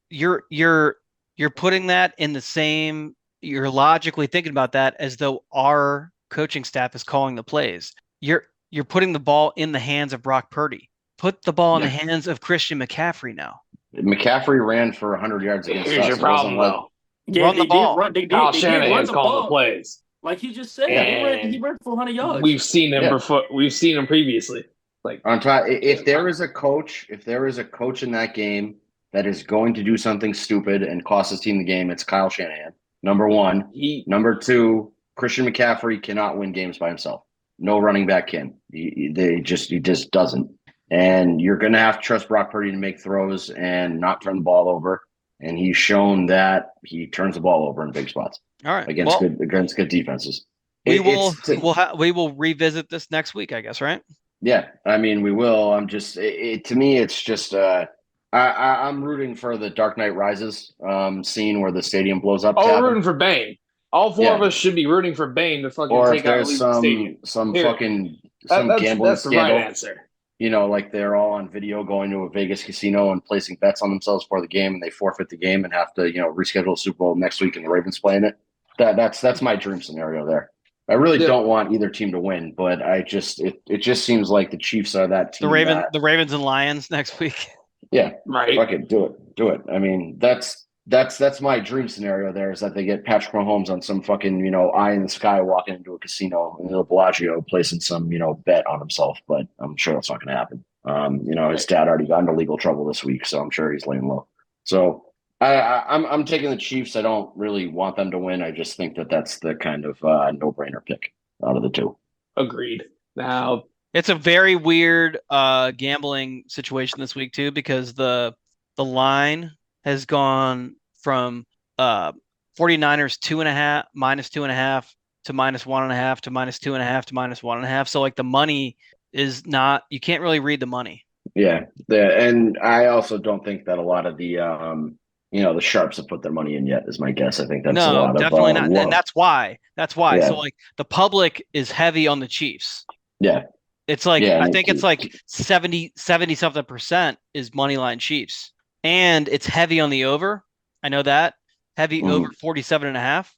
You're putting that in the same. You're logically thinking about that as though our coaching staff is calling the plays. You're putting the ball in the hands of Brock Purdy. Put the ball in the hands of Christian McCaffrey now. McCaffrey ran for 100 yards against us. Here's your problem, though. Yeah, run the they did ball. run. They did. Kyle They did run Shanahan's the calling the ball. plays. Like he just said, he ran 400 yards. We've seen him before. We've seen him previously. Like on top, if there is a coach in that game that is going to do something stupid and cost his team the game, it's Kyle Shanahan. Number one. Number two, Christian McCaffrey cannot win games by himself. No running back can. He just doesn't. And you're going to have to trust Brock Purdy to make throws and not turn the ball over. And he's shown that he turns the ball over in big spots. All right. Against good defenses. We will revisit this next week, I guess, right? Yeah, I mean, we will. I'm just, to me, it's just, I'm rooting for the Dark Knight Rises scene where the stadium blows up. Oh, we're rooting for Bane. All four of us should be rooting for Bane to fucking take out the stadium. Some Here. fucking That's gambling the scandal. right answer. You know, like they're all on video going to a Vegas casino and placing bets on themselves for the game, and they forfeit the game and have to, reschedule the Super Bowl next week, and the Ravens playing it. That's my dream scenario there. I really don't want either team to win, but it just seems like the Chiefs are that team. The Ravens and Lions next week. Yeah, right. Fuck it, do it. I mean, that's my dream scenario. There is that they get Patrick Mahomes on some fucking eye in the sky walking into a casino and Lil Bellagio placing some bet on himself, but I'm sure that's not going to happen. His dad already got into legal trouble this week, so I'm sure he's laying low. So I'm taking the Chiefs. I don't really want them to win. I just think that that's the kind of no-brainer pick out of the two. Agreed. Now it's a very weird gambling situation this week too, because the line has gone from 49ers -2.5 to -1.5 to -2.5 to -1.5. So like the money is not, you can't really read the money. Yeah. And I also don't think that a lot of the the sharps have put their money in yet, is my guess. I think that's a lot definitely of not. low. And that's why. Yeah. So like the public is heavy on the Chiefs. Yeah. It's like, I think it's like 70 something % is money line Chiefs. And it's heavy on the over. I know that. Heavy over 47.5.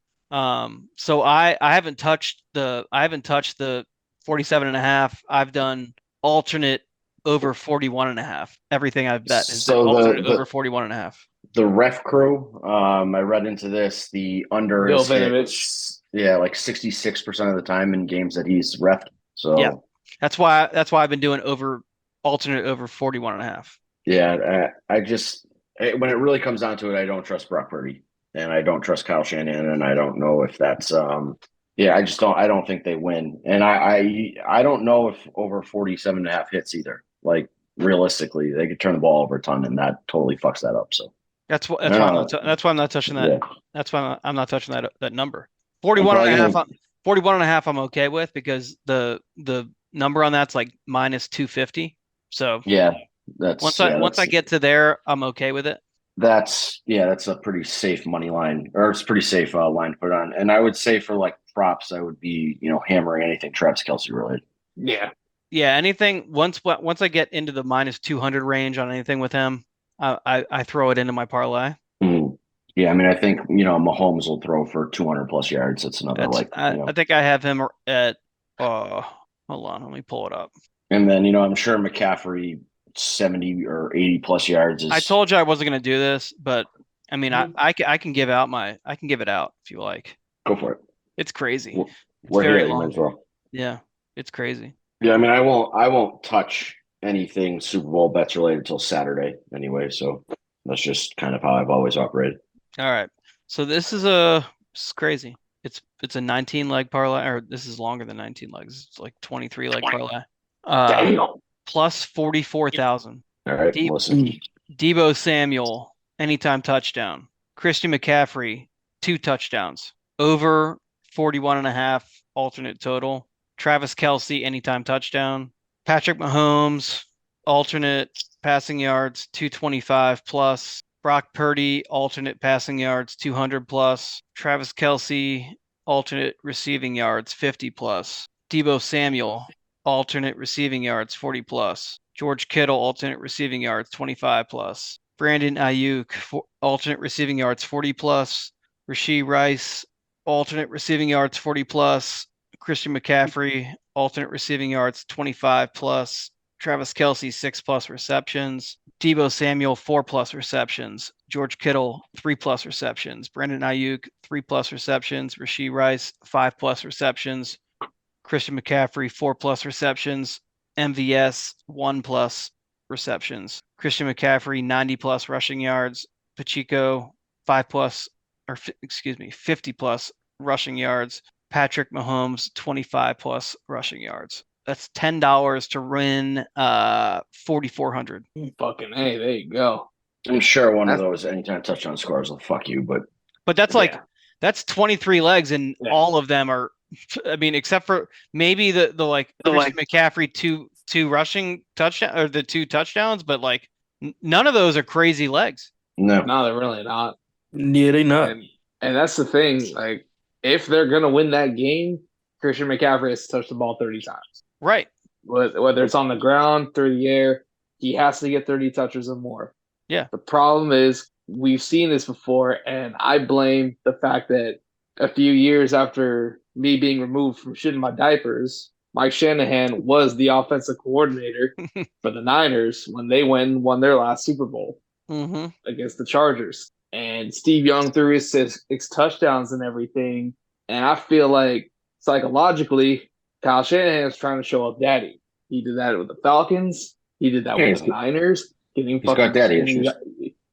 So I haven't touched the 47.5. I've done alternate over 41.5. Everything I've bet is alternate over 41.5. The ref crew, I read into this. The under is like 66% of the time in games that he's refed. So yeah, that's why I've been doing alternate over 41.5. Yeah, I just, when it really comes down to it, I don't trust Brock Purdy, and I don't trust Kyle Shanahan, and I don't know if that's I don't think they win, and I don't know if over 47.5 hits either. Like realistically, they could turn the ball over a ton, and that totally fucks that up. So that's why I'm not touching that. Yeah. That's why I'm not touching that number. 41.5 I'm okay with, because the number on that's like -250. So yeah, once I get to there, I'm okay with it. That's a pretty safe money line, or it's a pretty safe line to put on. And I would say for like props, I would be hammering anything Travis Kelce related. Yeah, anything once I get into the -200 range on anything with him, I throw it into my parlay. Yeah, I mean, I think Mahomes will throw for 200 plus yards. That's another I think I have him at hold on, let me pull it up. And then I'm sure McCaffrey 70 or 80 plus yards. I told you I wasn't going to do this, but I mean, I can give it out if you like. Go for it. It's crazy. We're here. You might as well. Yeah, it's crazy. Yeah, I mean, I won't touch anything Super Bowl bets related until Saturday anyway. So that's just kind of how I've always operated. All right. So this is crazy. It's a 19 leg parlay, or this is longer than 19 legs. It's like 23 leg parlay. Plus 44,000. All right. Listen. Deebo Samuel, anytime touchdown. Christian McCaffrey, 2 touchdowns. Over 41.5 alternate total. Travis Kelce, anytime touchdown. Patrick Mahomes, alternate passing yards, 225 plus. Brock Purdy, alternate passing yards, 200 plus. Travis Kelce, alternate receiving yards, 50 plus. Deebo Samuel, alternate receiving yards, 40 plus. George Kittle, alternate receiving yards, 25 plus. Brandon Ayuk, alternate receiving yards, 40 plus. Rashee Rice, alternate receiving yards, 40 plus. Christian McCaffrey, alternate receiving yards, 25 plus. Travis Kelce, 6 plus receptions. Deebo Samuel, 4+ receptions. George Kittle, 3+ receptions. Brandon Ayuk, 3+ receptions. Rashee Rice, 5+ receptions. Christian McCaffrey, 4+ receptions. MVS, 1+ receptions. Christian McCaffrey, 90+ rushing yards. Pacheco, 50+ rushing yards. Patrick Mahomes, 25+ rushing yards. That's $10 to win 4,400. Fucking hey, there you go. I'm sure one of those anytime touchdown scores will fuck you, but that's that's 23 legs, and all of them are. I mean, except for maybe the Christian McCaffrey two rushing touchdown or the 2 touchdowns, but like none of those are crazy legs. No, they're really not. Yeah, they not. And that's the thing. Like, if they're gonna win that game, Christian McCaffrey has to touch the ball 30 times. Right. Whether it's on the ground, through the air, he has to get 30 touches or more. Yeah. The problem is we've seen this before, and I blame the fact that a few years after me being removed from shitting my diapers, Mike Shanahan was the offensive coordinator for the Niners when they won their last Super Bowl against the Chargers. And Steve Young threw his 6 touchdowns and everything. And I feel like psychologically, Kyle Shanahan is trying to show up daddy. He did that with the Falcons. He did that with the Niners. He's got daddy issues.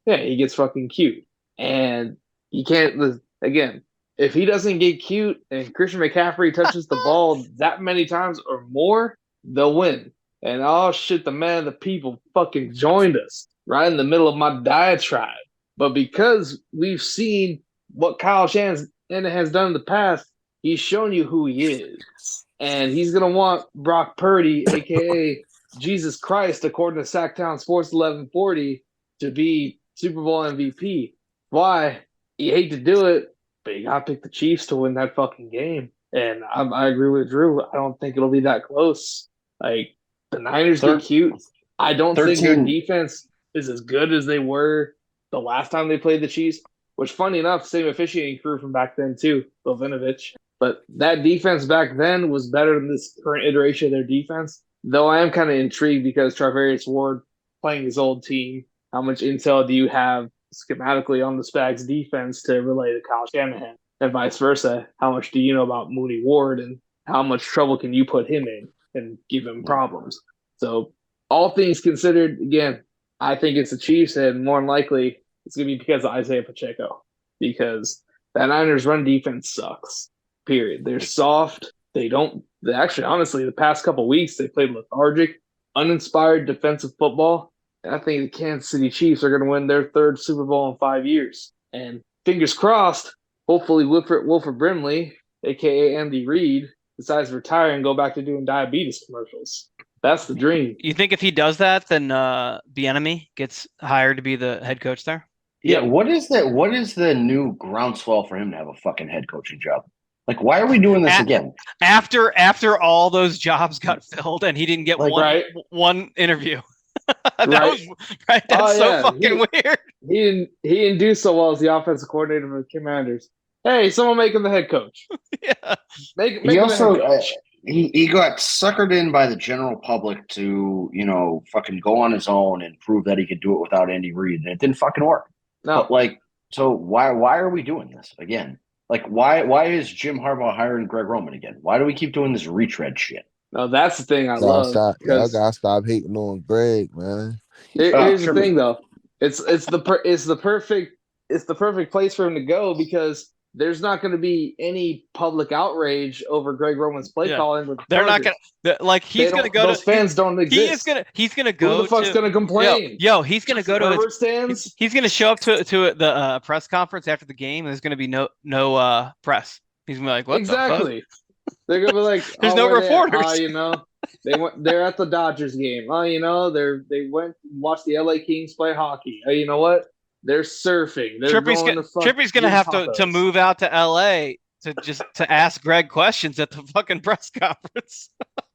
He gets fucking cute. And he can't, again, if he doesn't get cute and Christian McCaffrey touches the ball that many times or more, they'll win. And oh shit, the man of the people fucking joined us right in the middle of my diatribe. But because we've seen what Kyle Shanahan has done in the past, he's shown you who he is. And he's going to want Brock Purdy, a.k.a. Jesus Christ, according to Sacktown Sports 1140, to be Super Bowl MVP. Why? You hate to do it, but you got to pick the Chiefs to win that fucking game. And I agree with Drew. I don't think it'll be that close. Like, the Niners get cute. I don't think their defense is as good as they were the last time they played the Chiefs, which, funny enough, same officiating crew from back then too, Bill Vinovich. But that defense back then was better than this current iteration of their defense. Though I am kind of intrigued because Charvarius Ward playing his old team, how much intel do you have schematically on the Spags defense to relay to Kyle Shanahan? And vice versa, how much do you know about Mooney Ward and how much trouble can you put him in and give him problems? So all things considered, again, I think it's the Chiefs, and more than likely it's going to be because of Isaiah Pacheco, because that Niners run defense sucks, period. They're soft. Actually, honestly, the past couple of weeks, they played lethargic, uninspired defensive football. And I think the Kansas City Chiefs are going to win their 3rd Super Bowl in 5 years. And fingers crossed, hopefully Wilford Brimley, a.k.a. Andy Reid, decides to retire and go back to doing diabetes commercials. That's the dream. You think if he does that, then Bieniemy gets hired to be the head coach there? Yeah. What is the new groundswell for him to have a fucking head coaching job? Like, why are we doing this again? After all those jobs got filled and he didn't get one interview. That's so fucking weird. He didn't do so well as the offensive coordinator for the Commanders. Hey, someone make him the head coach. Yeah. Make he him also the head coach. He got suckered in by the general public to, fucking go on his own and prove that he could do it without Andy Reid, and it didn't fucking work. No. But, so why are we doing this again? Like, why is Jim Harbaugh hiring Greg Roman again? Why do we keep doing this retread shit? No, that's the thing I love. Y'all gotta stop hating on Greg, man. Here's the thing, though. It's the perfect place for him to go because there's not going to be any public outrage over Greg Roman's play calling. With They're not going to he's going to go those to fans don't exist. He's going to go. Who the fuck's going to complain? He's going to go to stands. He's going to show up to the press conference after the game, and there's going to be no press. He's going to be like, what exactly. the fuck? They're going to be like, there's no reporters. They're at the Dodgers game. They went and watched the LA Kings play hockey. You know what? They're surfing. Trippy's gonna have to move out to LA to ask Greg questions at the fucking press conference.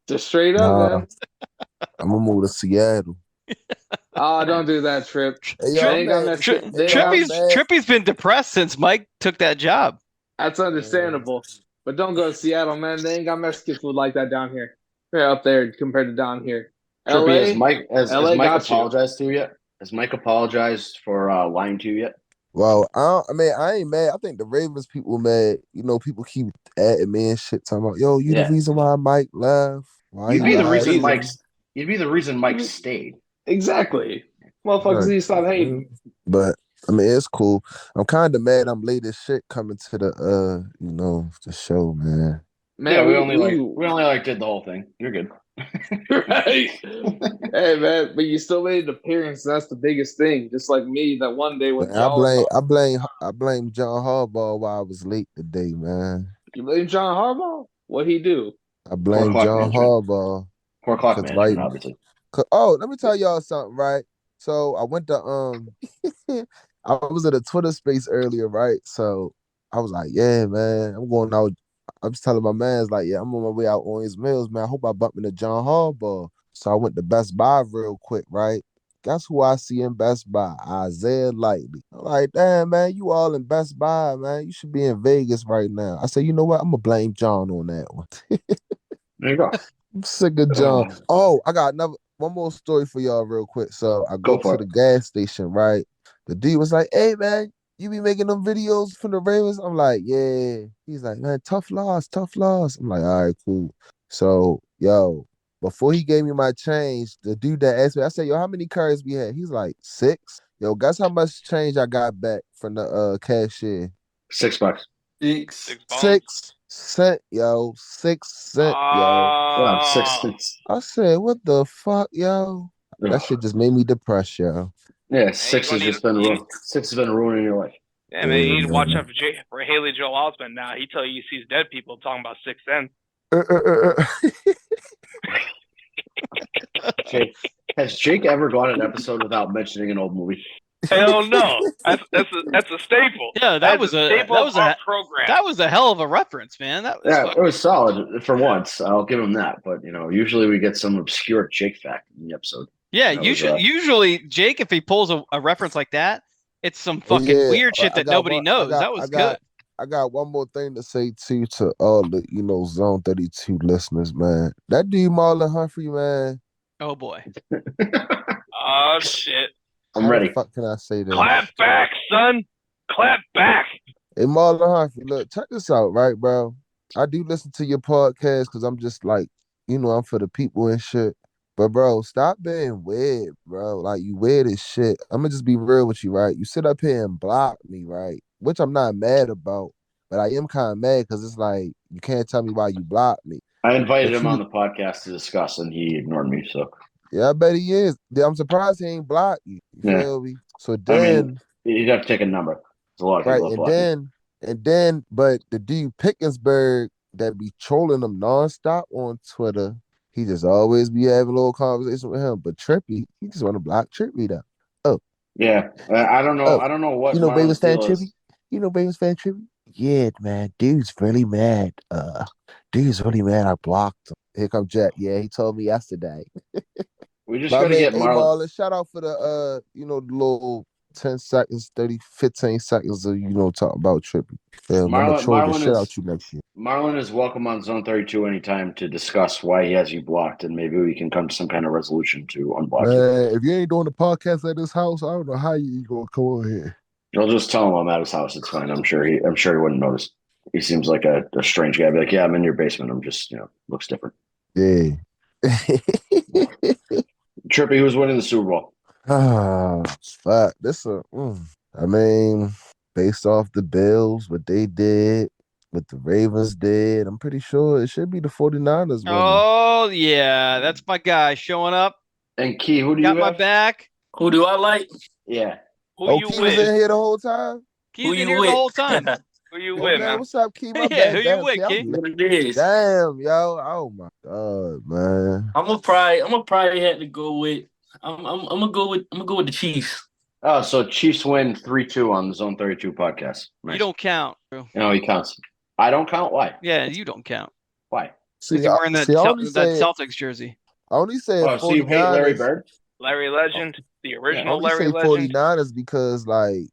Just straight up, man. I'm gonna move to Seattle. Oh, don't do that, Trip. Trippy's been depressed since Mike took that job. That's understandable. But don't go to Seattle, man. They ain't got Mexican food like that down here. They're up there compared to down here. Trippy, has Mike apologized to you yet? Has Mike apologized for lying to you yet? Well, I ain't mad. I think the Ravens people mad. You know, people keep adding me and shit, talking about, yo, you the reason why Mike left. Why You'd be the lied? reason Mike stayed. Exactly. Motherfuckers need to stop hating. But I mean, it's cool. I'm kind of mad I'm late as shit coming to the the show, man. Yeah, we only did the whole thing. You're good. Right. Hey man, but you still made an appearance. That's the biggest thing. Just like me, that one day when I blame John Harbaugh why I was late today, man. You blame John Harbaugh? What'd he do? I blame John Harbaugh. Poor clock management, obviously. Let me tell y'all something, right? So I went to I was at a Twitter space earlier, right? So I was like, yeah, man, I'm going out. I was telling my mans, like, yeah, I'm on my way out on his Mills, man. I hope I bump into John Harbaugh. So I went to Best Buy real quick, right? Guess who I see in Best Buy? Isaiah Lightly. I'm like, damn, man, you all in Best Buy, man. You should be in Vegas right now. I said, you know what? I'm going to blame John on that one. There you go. I'm sick of John. Oh, I got one more story for y'all real quick. So I go to the gas station, right? The dude was like, hey, man, you be making them videos for the Ravens? I'm like, yeah. He's like, man, tough loss. I'm like, all right, cool. So, yo, before he gave me my change, the dude that asked me, I said, yo, how many cards we had? He's like, 6. Yo, guess how much change I got back from the cashier? $6. 6 cents, yo. 6 cents, yo. 6 cents. I said, what the fuck, yo? That shit just made me depressed, yo. Yeah, 6 has been ruining your life. Yeah, man, you need to watch out for Haley Joel Osment now. He tell you he sees dead people talking about 6 cents. Has Jake ever gone an episode without mentioning an old movie? Hell no. That's a staple. Yeah, that was a program. That was a hell of a reference, man. It was solid for once. I'll give him that. But usually we get some obscure Jake fact in the episode. Yeah, usually Jake, if he pulls a reference like that, it's some fucking weird shit that nobody knows. That was good. I got one more thing to say too to all the Zone 32 listeners, man. That dude Marlon Humphrey, man. Oh boy. Oh shit. I'm ready. How the fuck can I say that? Clap back, son. Clap back. Hey Marlon Humphrey, look, check this out, right, bro? I do listen to your podcast because I'm just like, I'm for the people and shit. But bro, stop being weird, bro. Like, you weird as shit. I'm gonna just be real with you, right? You sit up here and block me, right? Which I'm not mad about, but I am kind of mad because it's like, you can't tell me why you blocked me. I invited him on the podcast to discuss, and he ignored me, so. Yeah, I bet he is. I'm surprised he ain't blocked you. You feel me? So then... you'd have to take a number. There's a lot of people and then, but the dude Pickensburg that be trolling him nonstop on Twitter, he just always be having a little conversation with him. But Trippy, he just want to block Trippy though. Oh. Yeah. I don't know. Oh. I don't know what. Ravens fan Trippy? Ravens fan Trippy? Yeah, man. Dude's really mad. Dude's really mad I blocked him. Here come Jack. Yeah, he told me yesterday. We just gotta get Marlon. Shout out for the the little 10 seconds, 15 seconds of talking about Trippy. Marlon is welcome on Zone 32 anytime to discuss why he has you blocked, and maybe we can come to some kind of resolution to unblock you. If you ain't doing the podcast at his house, I don't know how you gonna come on here. I'll just tell him I'm at his house. It's fine. I'm sure he wouldn't notice. He seems like a strange guy. I'd be like, yeah, I'm in your basement. I'm just looks different. Yeah. Trippy, who's winning the Super Bowl? Fuck. Based off the Bills, what they did, what the Ravens did, I'm pretty sure it should be the 49ers winning. Oh, yeah. That's my guy showing up. And Key, who do you got my back? Who do I like? Yeah. Key was in here the whole time? Key's in here the whole time. Who you with, man? What's up, Key? Who you with, Key? Damn, yo. Oh my God, man. I'm gonna probably have to go with I'm gonna go with the Chiefs. Oh, so Chiefs win 3-2 on the Zone 32 podcast. Nice. You don't count, bro. No, he counts. I don't count? Why? Yeah, you don't count. Why? Because you're wearing that Celtics jersey. I only say so you hate Larry Bird? Larry Legend, the original Larry Legend. 49ers because, to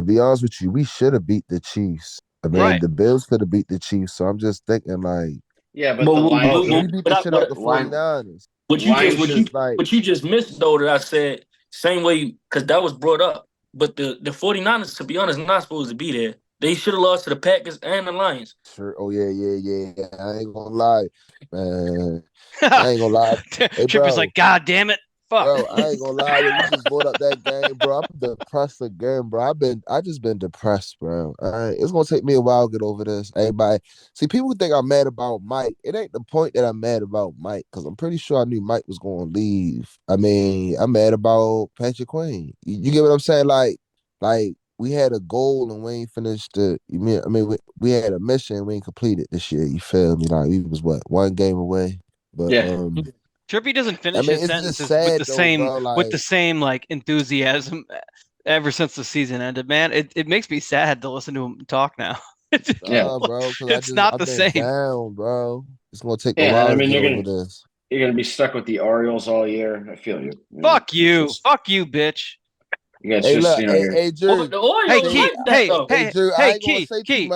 be honest with you, we should have beat the Chiefs. The Bills could have beat the Chiefs. So I'm just thinking, yeah, but the Lions we beat the shit out the 49ers. What you just missed though that I said Same way, because that was brought up. But the 49ers, to be honest, not supposed to be there. They should have lost to the Packers and the Lions. Sure. Oh yeah. I ain't gonna lie, man. I ain't gonna lie. Hey, Tripper's like, God damn it. Fuck. Bro, I ain't gonna lie. You just brought up that game, bro. I'm depressed again, bro. I just been depressed, bro. It's gonna take me a while to get over this. Everybody, see, people think I'm mad about Mike. It ain't the point that I'm mad about Mike, because I'm pretty sure I knew Mike was gonna leave. I mean, I'm mad about Patrick Queen. You get what I'm saying? Like we had a goal and we ain't finished it. We had a mission, we ain't completed this year. You feel me? Like we was one game away, but Trippy doesn't finish his sentences sad, with the same like enthusiasm ever since the season ended. Man, it makes me sad to listen to him talk now. Bro, it's not the same, down, bro. It's gonna take a while. You're gonna be stuck with the Orioles all year. I feel you. Fuck you, bitch. You guys just, hey, Drew. Hey, Key. Can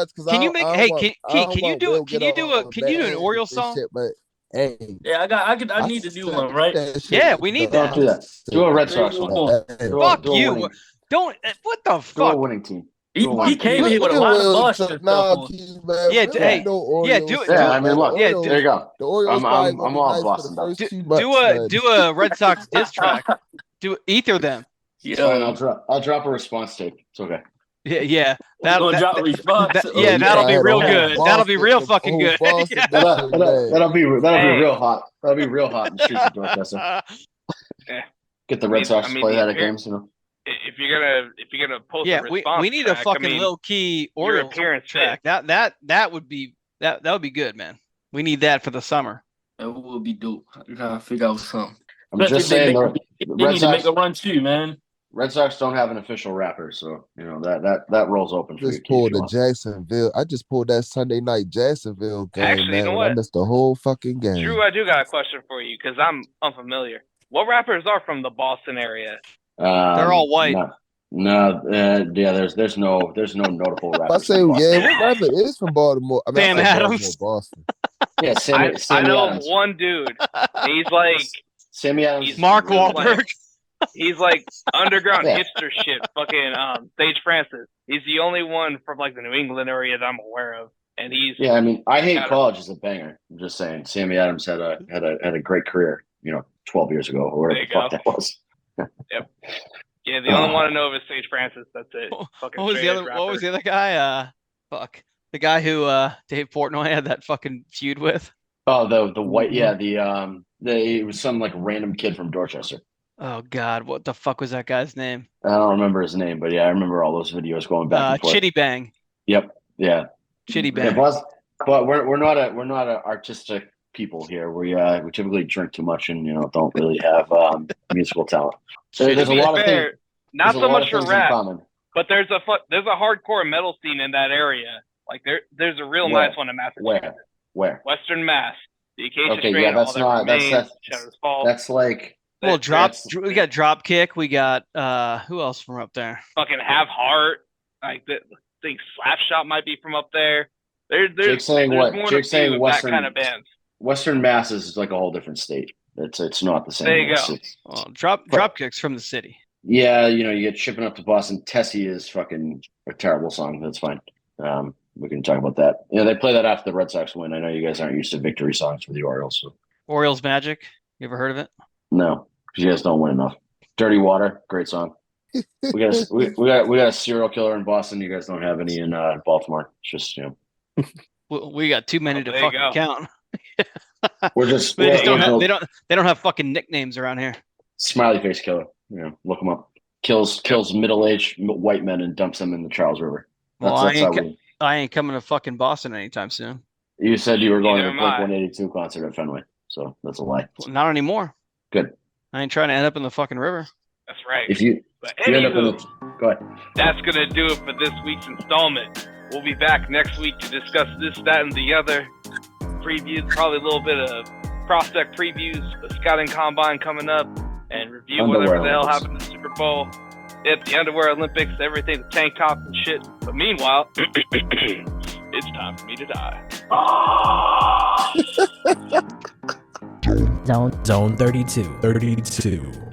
you do an Orioles song? Shit, but hey, I need to do one, right? Yeah, we need that. Do that. Do a Red Sox one. Fuck you. Don't. What the fuck? Do a winning team. He came here with a lot of Boston stuff. I mean, look. There you go. The Orioles I'm all Boston. Do a Red Sox diss track. Do either them. Yeah, I'll drop a response tape. It's okay. Yeah. That'll be real good. That'll be real fucking good. That'll be real hot. That'll be real hot in the streets of Dorchester. Get the Red Sox to play that at games, you know. If you're gonna post a response we need track, a fucking Lil Key Orioles track. That would be good, man. We need that for the summer. That would be dope. You gotta figure out something. I'm just saying, they need to make a run too, man. Red Sox don't have an official rapper, so you know that rolls open for you. I just pulled that Sunday night Jacksonville game. Actually, man. you know what? I missed the whole fucking game. Drew, I do got a question for you because I'm unfamiliar. What rappers are from the Boston area? They're all white. There's no notable rappers. I say, what rapper is from Baltimore? Sam Adams. Boston. Yeah, Sammy I know Adams. one dude. He's like Sammy Adams. Mark Wahlberg. He's like underground hipster shit. Fucking Sage Francis. He's the only one from like the New England area that I'm aware of, and he's. Yeah, I mean, I Hate College is a banger. I'm just saying, Sammy Adams had a great career. 12 years ago, or whatever the fuck that was. Yep. Yeah, the only one I know of is Sage Francis. That's it. Fucking what was the other guy? The guy who Dave Portnoy had that fucking feud with. Oh, the white. Yeah, it was some like random kid from Dorchester. Oh God, what the fuck was that guy's name? I don't remember his name, but yeah, I remember all those videos going back and forth. Chitty Bang. Yep. Yeah. Chitty Bang. Yeah, but we're not a artistic people here. We typically drink too much and don't really have musical talent. So there's a lot of things. Not so much for rap, but there's a hardcore metal scene in that area. Like there's a real nice one in Massachusetts. Where? Western Mass. The Acacia Okay, Strain, yeah, that's not that's like. Well, we got Dropkick. We got who else from up there? Fucking Have Heart. Like I think Slapshot might be from up there. Jake's saying Western kind of bands. Western Mass is like a whole different state. It's not the same. There you go. Dropkick's from the city. Yeah, you get Shipping Up to Boston. Tessie is fucking a terrible song. That's fine. We can talk about that. They play that after the Red Sox win. I know you guys aren't used to victory songs for the Orioles. So. Orioles Magic. You ever heard of it? No, because you guys don't win enough. Dirty Water, great song. We got a serial killer in Boston. You guys don't have any in Baltimore. It's just we got too many to fucking count. They don't have fucking nicknames around here. Smiley Face Killer. Look him up. Kills middle-aged white men and dumps them in the Charles River. I ain't coming to fucking Boston anytime soon. You said you were going to the Blink 182 concert at Fenway, so that's a lie. Not anymore. Good. I ain't trying to end up in the fucking river. That's right. If you end up in go ahead. That's gonna do it for this week's installment. We'll be back next week to discuss this, that, and the other. Previews, probably a little bit of prospect previews, the scouting combine coming up, and review whatever the hell happened in the Super Bowl. Yep, the Underwear Olympics, everything, the tank tops and shit. But meanwhile, it's time for me to die. Zone 32.